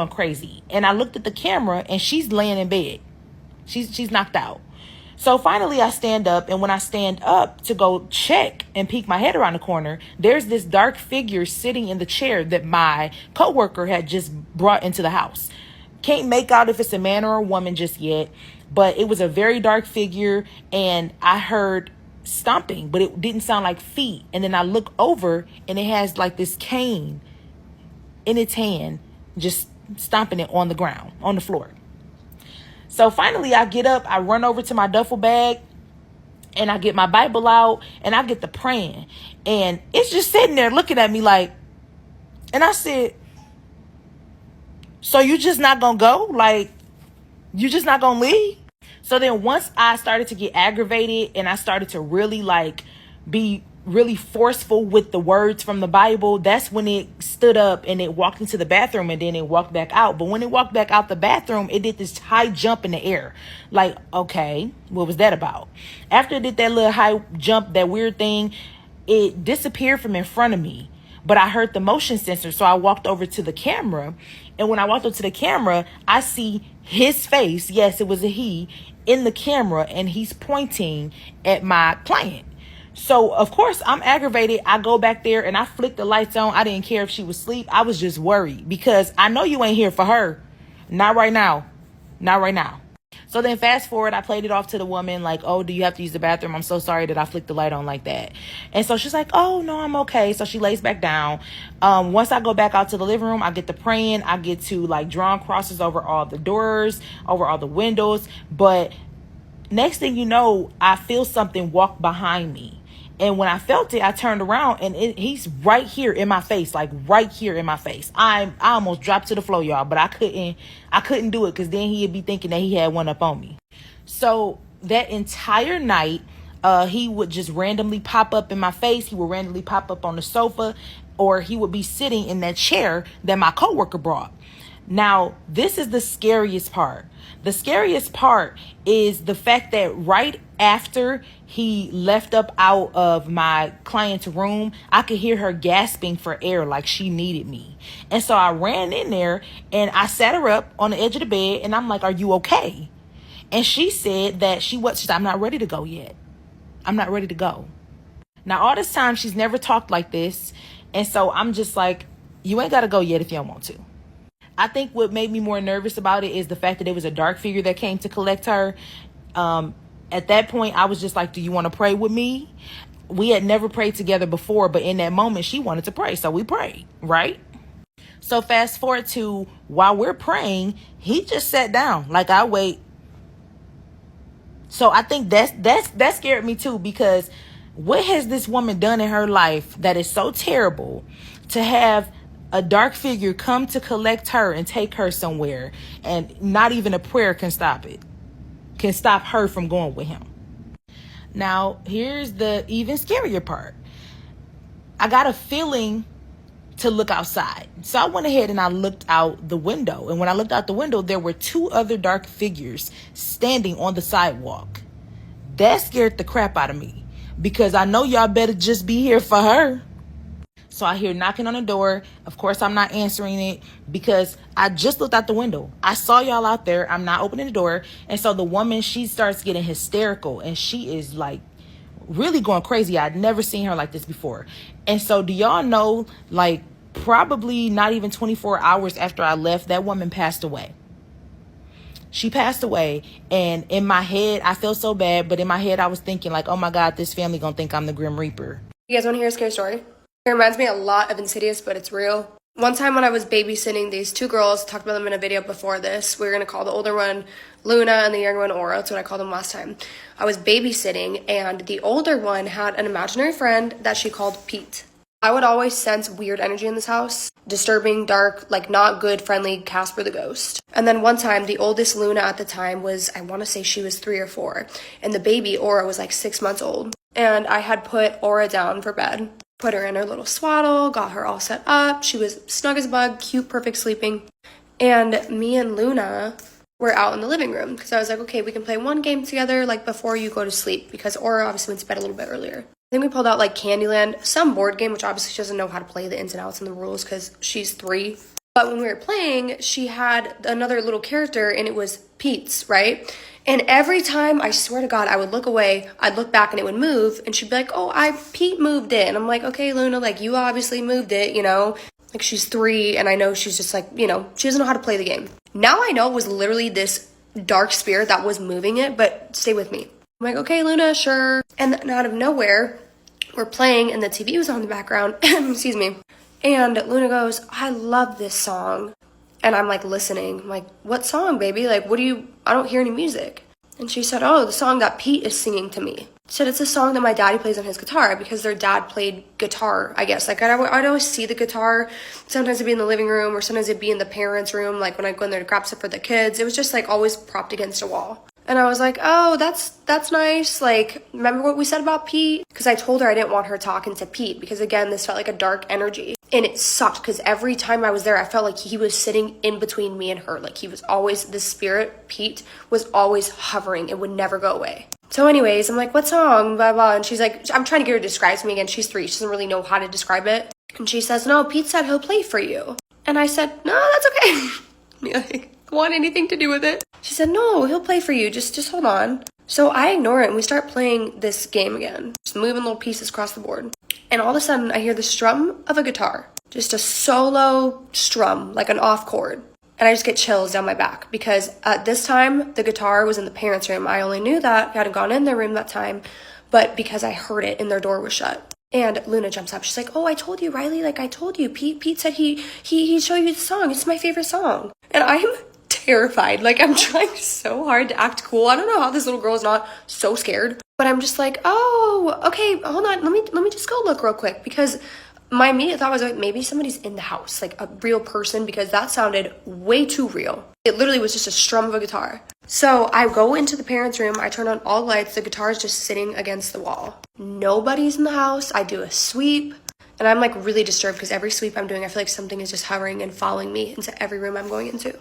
crazy. And I looked at the camera and she's laying in bed. She's knocked out. So finally I stand up, and when I stand up to go check and peek my head around the corner, there's this dark figure sitting in the chair that my coworker had just brought into the house. Can't make out if it's a man or a woman just yet, but it was a very dark figure, and I heard stomping, but it didn't sound like feet. And then I look over and it has like this cane in its hand, just stomping it on the ground, on the floor. So finally I get up, I run over to my duffel bag, and I get my Bible out, and I get to praying. And it's just sitting there looking at me like, and I said, so you just not gonna go? Like, you just not gonna leave? So then once I started to get aggravated and I started to really be really forceful with the words from the Bible, that's when it stood up and it walked into the bathroom, and then it walked back out. But when it walked back out the bathroom, it did this high jump in the air. Like, okay, what was that about? After it did that little high jump, that weird thing, it disappeared from in front of me. But I heard the motion sensor, so I walked over to the camera. And when I walked over to the camera, I see his face. Yes, it was a he in the camera, and he's pointing at my client. So, of course, I'm aggravated. I go back there and I flick the lights on. I didn't care if she was asleep. I was just worried because I know you ain't here for her. Not right now. Not right now. So then fast forward, I played it off to the woman like, oh, do you have to use the bathroom? I'm so sorry that I flicked the light on like that. And so she's like, oh, no, I'm okay. So she lays back down. Once I go back out to the living room, I get to praying. I get to drawing crosses over all the doors, over all the windows. But next thing you know, I feel something walk behind me. And when I felt it, I turned around and he's right here in my face, right here in my face. I almost dropped to the floor, y'all, but I couldn't do it because then he'd be thinking that he had one up on me. So that entire night, he would just randomly pop up in my face. He would randomly pop up on the sofa, or he would be sitting in that chair that my coworker brought. Now, this is the scariest part. The scariest part is the fact that right after he left up out of my client's room, I could hear her gasping for air like she needed me. And so I ran in there and I sat her up on the edge of the bed and I'm like, are you okay? And she said that she's I'm not ready to go yet. I'm not ready to go. Now, all this time, she's never talked like this. And so I'm just like, you ain't got to go yet if you don't want to. I think what made me more nervous about it is the fact that it was a dark figure that came to collect her. At that point, I was just like, do you want to pray with me? We had never prayed together before, but in that moment, she wanted to pray. So we prayed, right? So fast forward to while we're praying, he just sat down. Like, I wait. So I think that scared me too, because what has this woman done in her life that is so terrible to have a dark figure come to collect her and take her somewhere, and not even a prayer can stop it, can stop her from going with him. Now, here's the even scarier part. I got a feeling to look outside. So I went ahead and I looked out the window. And when I looked out the window, there were two other dark figures standing on the sidewalk. That scared the crap out of me because I know y'all better just be here for her. So I hear knocking on the door. Of course, I'm not answering it because I just looked out the window. I saw y'all out there. I'm not opening the door. And so the woman, she starts getting hysterical and she is like really going crazy. I'd never seen her like this before. And so do y'all know, like, probably not even 24 hours after I left, that woman passed away. She passed away. And in my head, I felt so bad. But in my head, I was thinking like, oh my God, this family gonna think I'm the Grim Reaper. You guys want to hear a scary story? It reminds me a lot of Insidious, but it's real. One time when I was babysitting these two girls, talked about them in a video before this. We were going to call the older one Luna and the younger one Aura. That's what I called them last time. I was babysitting, and the older one had an imaginary friend that she called Pete. I would always sense weird energy in this house. Disturbing, dark, like not good, friendly Casper the Ghost. And then one time, the oldest Luna at the time was, I want to say she was 3 or 4. And the baby, Aura, was like 6 months old. And I had put Aura down for bed. Put her in her little swaddle, got her all set up. She was snug as a bug, cute, perfect sleeping. And me and Luna were out in the living room because I was like, okay, we can play one game together like before you go to sleep because Aura obviously went to bed a little bit earlier. I think we pulled out like Candyland, some board game, which obviously she doesn't know how to play the ins and outs and the rules because she's 3. But when we were playing, she had another little character and it was Pete's, right? And every time, I swear to God, I would look away, I'd look back and it would move, and she'd be like, oh, Pete moved it. And I'm like, okay, Luna, like, you obviously moved it, you know? Like, she's 3, and I know she's just like, you know, she doesn't know how to play the game. Now I know it was literally this dark spirit that was moving it, but stay with me. I'm like, okay, Luna, sure. And then out of nowhere, we're playing, and the TV was on in the background, excuse me. And Luna goes, I love this song. And I'm like listening. I'm like, what song, baby? Like, I don't hear any music. And she said, oh, the song that Pete is singing to me. She said, it's a song that my daddy plays on his guitar because their dad played guitar, I guess. Like, I'd always see the guitar. Sometimes it'd be in the living room or sometimes it'd be in the parents' room. Like, when I'd go in there to grab stuff for the kids. It was just, like, always propped against a wall. And I was like, oh, that's nice. Like, remember what we said about Pete? Because I told her I didn't want her talking to Pete because, again, this felt like a dark energy. And it sucked because every time I was there, I felt like he was sitting in between me and her. Like, he was always, the spirit, Pete, was always hovering. It would never go away. So anyways, I'm like, what song? Blah, blah. And she's like, I'm trying to get her to describe to me again. She's 3. She doesn't really know how to describe it. And she says, no, Pete said he'll play for you. And I said, no, that's okay. Like, want anything to do with it? She said, no, he'll play for you. Just hold on. So I ignore it and we start playing this game again. Just moving little pieces across the board. And all of a sudden I hear the strum of a guitar. Just a solo strum, like an off chord. And I just get chills down my back because at this time the guitar was in the parents' room. I only knew that. I hadn't gone in their room that time, but because I heard it and their door was shut. And Luna jumps up. She's like, oh, I told you, Riley. Like, I told you. Pete said he'd show you the song. It's my favorite song. And I'm terrified. Like, I'm trying so hard to act cool. I don't know how this little girl is not so scared. But I'm just like, oh, okay, hold on. Let me just go look real quick. Because my immediate thought was like, maybe somebody's in the house. Like, a real person. Because that sounded way too real. It literally was just a strum of a guitar. So I go into the parents' room, I turn on all the lights, the guitar is just sitting against the wall. Nobody's in the house. I do a sweep, and I'm like really disturbed because every sweep I'm doing, I feel like something is just hovering and following me into every room I'm going into.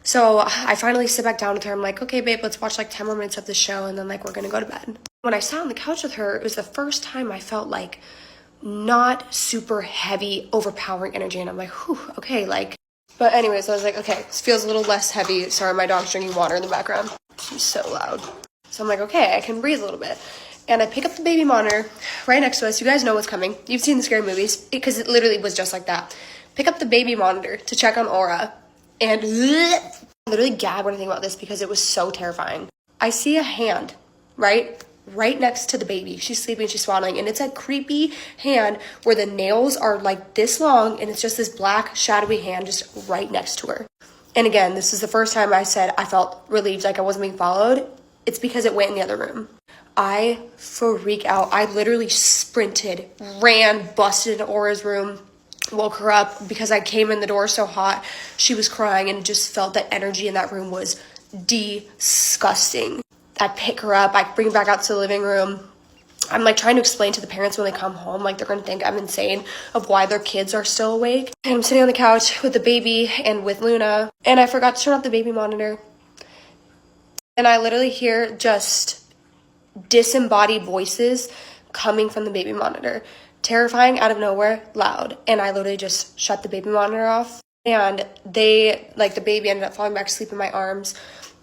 So I finally sit back down with her. I'm like, okay, babe, let's watch like 10 more minutes of the show, and then like we're gonna go to bed. When I sat on the couch with her, it was the first time I felt like not super heavy, overpowering energy, and I'm like, whew, okay, like. But anyways, I was like, okay, this feels a little less heavy. Sorry, my dog's drinking water in the background. She's so loud. So I'm like, okay, I can breathe a little bit. And I pick up the baby monitor right next to us. You guys know what's coming. You've seen the scary movies because it literally was just like that. Pick up the baby monitor to check on Aura. And I literally gag when I think about this because it was so terrifying. I see a hand, right next to the baby. She's sleeping, she's swaddling, and it's a creepy hand where the nails are like this long, and it's just this black shadowy hand just right next to her. And again, this is the first time I said I felt relieved, like I wasn't being followed. It's because it went in the other room. I freak out. I literally sprinted, ran, busted into Aura's room, woke her up because I came in the door so hot. She was crying and just felt that energy in that room was disgusting. I pick her up, I bring her back out to the living room, I'm like trying to explain to the parents when they come home, like they're gonna think I'm insane of why their kids are still awake. And I'm sitting on the couch with the baby and with Luna, and I forgot to turn off the baby monitor. And I literally hear just disembodied voices coming from the baby monitor. Terrifying, out of nowhere, loud. And I literally just shut the baby monitor off. And they, like, the baby ended up falling back asleep in my arms.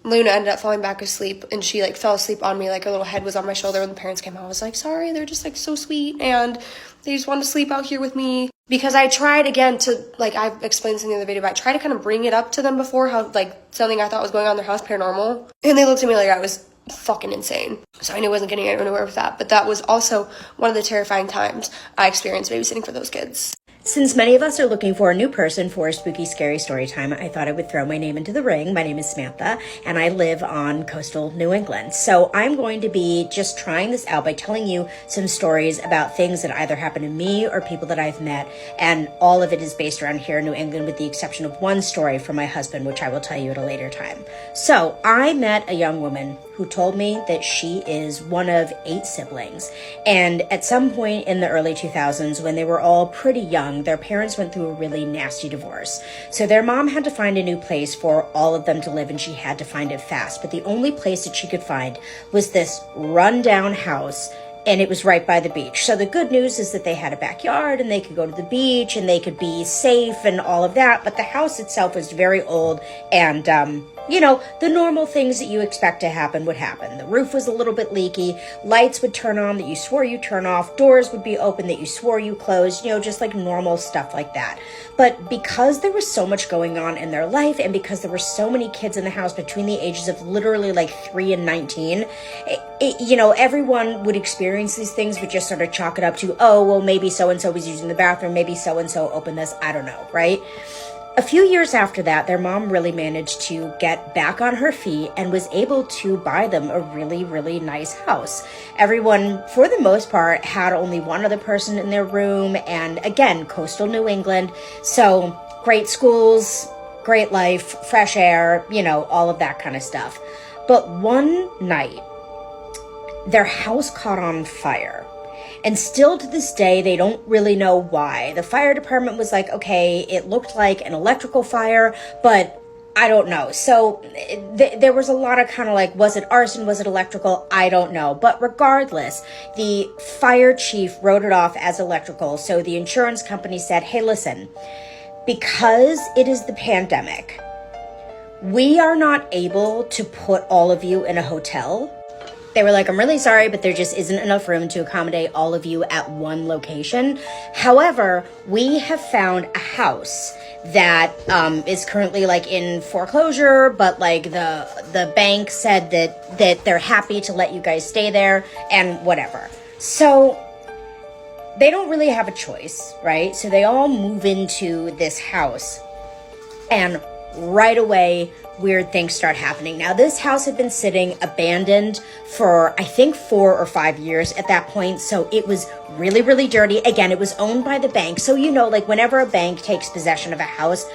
Luna ended up falling back asleep, and she, like, fell asleep on me. Like, her little head was on my shoulder. When the parents came home, I was like, sorry, they're just, like, so sweet. And they just wanted to sleep out here with me. Because I tried, again, to, like, I've explained this in the other video, but I tried to kind of bring it up to them before, how, like, something I thought was going on in their house, paranormal. And they looked at me like I was fucking insane. So I knew I wasn't getting anywhere with that. But that was also one of the terrifying times I experienced babysitting for those kids. Since many of us are looking for a new person for a spooky, scary story time, I thought I would throw my name into the ring. My name is Samantha, and I live on coastal New England. So I'm going to be just trying this out by telling you some stories about things that either happened to me or people that I've met, and all of it is based around here in New England, with the exception of one story from my husband, which I will tell you at a later time. So I met a young woman who told me that she is one of 8 siblings. And at some point in the early 2000s, when they were all pretty young, their parents went through a really nasty divorce. So their mom had to find a new place for all of them to live, and she had to find it fast. But the only place that she could find was this rundown house, and it was right by the beach. So the good news is that they had a backyard and they could go to the beach and they could be safe and all of that. But the house itself was very old, and you know, the normal things that you expect to happen would happen. The roof was a little bit leaky, lights would turn on that you swore you turn off, doors would be open that you swore you closed, you know, just like normal stuff like that. But because there was so much going on in their life, and because there were so many kids in the house between the ages of literally like 3 and 19, you know, everyone would experience these things, but just sort of chalk it up to, oh, well, maybe so-and-so was using the bathroom, maybe so-and-so opened this, I don't know, right? A few years after that, their mom really managed to get back on her feet and was able to buy them a really, really nice house. Everyone, for the most part, had only one other person in their room, and again, coastal New England. So great schools, great life, fresh air, you know, all of that kind of stuff. But one night, their house caught on fire. And still to this day, they don't really know why. The fire department was like, okay, it looked like an electrical fire, but I don't know. So there was a lot of kind of like, was it arson? Was it electrical? I don't know. But regardless, the fire chief wrote it off as electrical. So the insurance company said, hey, listen, because it is the pandemic, we are not able to put all of you in a hotel. They were like, I'm really sorry, but there just isn't enough room to accommodate all of you at one location. However, we have found a house that is currently like in foreclosure, but like the bank said that they're happy to let you guys stay there and whatever. So they don't really have a choice, right? So they all move into this house, and right away, weird things start happening. Now, this house had been sitting abandoned for, I think, 4 or 5 years at that point. So it was really, really dirty. Again, it was owned by the bank. So, you know, like whenever a bank takes possession of a house,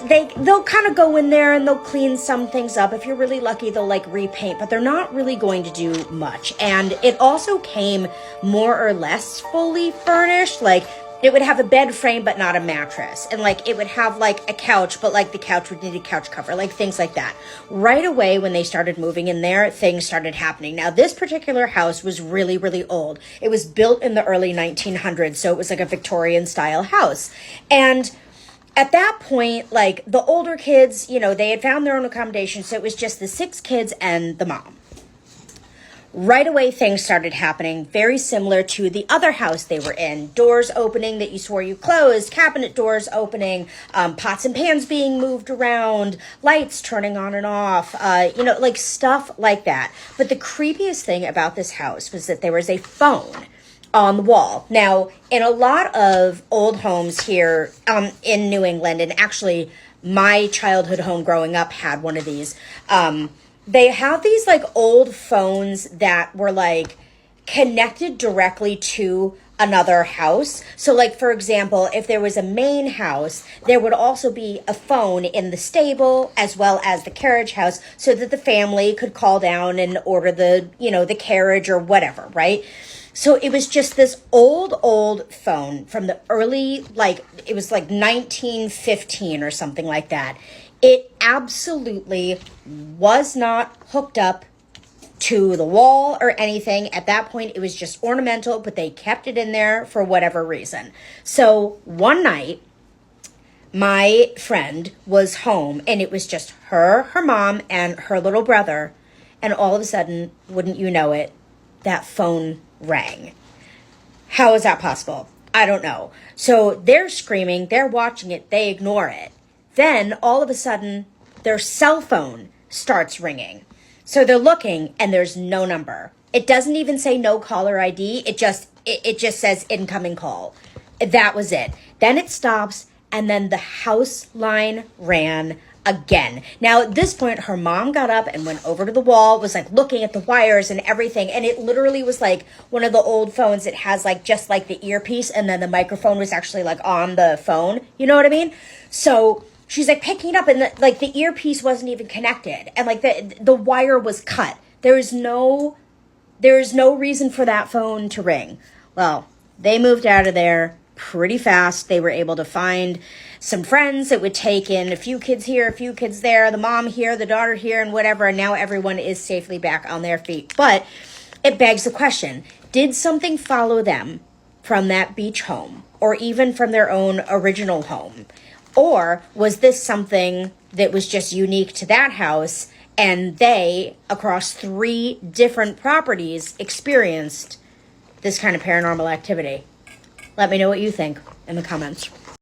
they'll kind of go in there and they'll clean some things up. If you're really lucky, they'll like repaint, but they're not really going to do much. And it also came more or less fully furnished. Like, it would have a bed frame, but not a mattress. And like, it would have like a couch, but like the couch would need a couch cover, like things like that. Right away, when they started moving in there, things started happening. Now, this particular house was really, really old. It was built in the early 1900s. So it was like a Victorian style house. And at that point, like the older kids, you know, they had found their own accommodation. So it was just the 6 kids and the mom. Right away, things started happening very similar to the other house they were in. Doors opening that you swore you closed, cabinet doors opening, pots and pans being moved around, lights turning on and off, you know, like stuff like that. But the creepiest thing about this house was that there was a phone on the wall. Now, in a lot of old homes here in New England, and actually my childhood home growing up had one of these, they have these like old phones that were like connected directly to another house. So like, for example, if there was a main house, there would also be a phone in the stable as well as the carriage house, so that the family could call down and order the, you know, the carriage or whatever, right? So it was just this old phone from the early, like, it was like 1915 or something like that. It absolutely was not hooked up to the wall or anything. At that point, it was just ornamental, but they kept it in there for whatever reason. So one night, my friend was home and it was just her mom, and her little brother. And all of a sudden, wouldn't you know it, that phone rang. How is that possible? I don't know. So they're screaming, they're watching it, they ignore it. Then all of a sudden, their cell phone starts ringing. So they're looking and there's no number. It doesn't even say no caller ID. It just says incoming call. That was it. Then it stops and then the house line ran again. Now at this point, her mom got up and went over to the wall, was like looking at the wires and everything. And it literally was like one of the old phones that has like just like the earpiece and then the microphone was actually like on the phone. You know what I mean? So she's like picking it up and the earpiece wasn't even connected. And like the wire was cut. There is no reason for that phone to ring. Well, they moved out of there pretty fast. They were able to find some friends that would take in a few kids here, a few kids there, the mom here, the daughter here, and whatever. And now everyone is safely back on their feet. But it begs the question, did something follow them from that beach home or even from their own original home? Or was this something that was just unique to that house and they, across 3 different properties, experienced this kind of paranormal activity? Let me know what you think in the comments.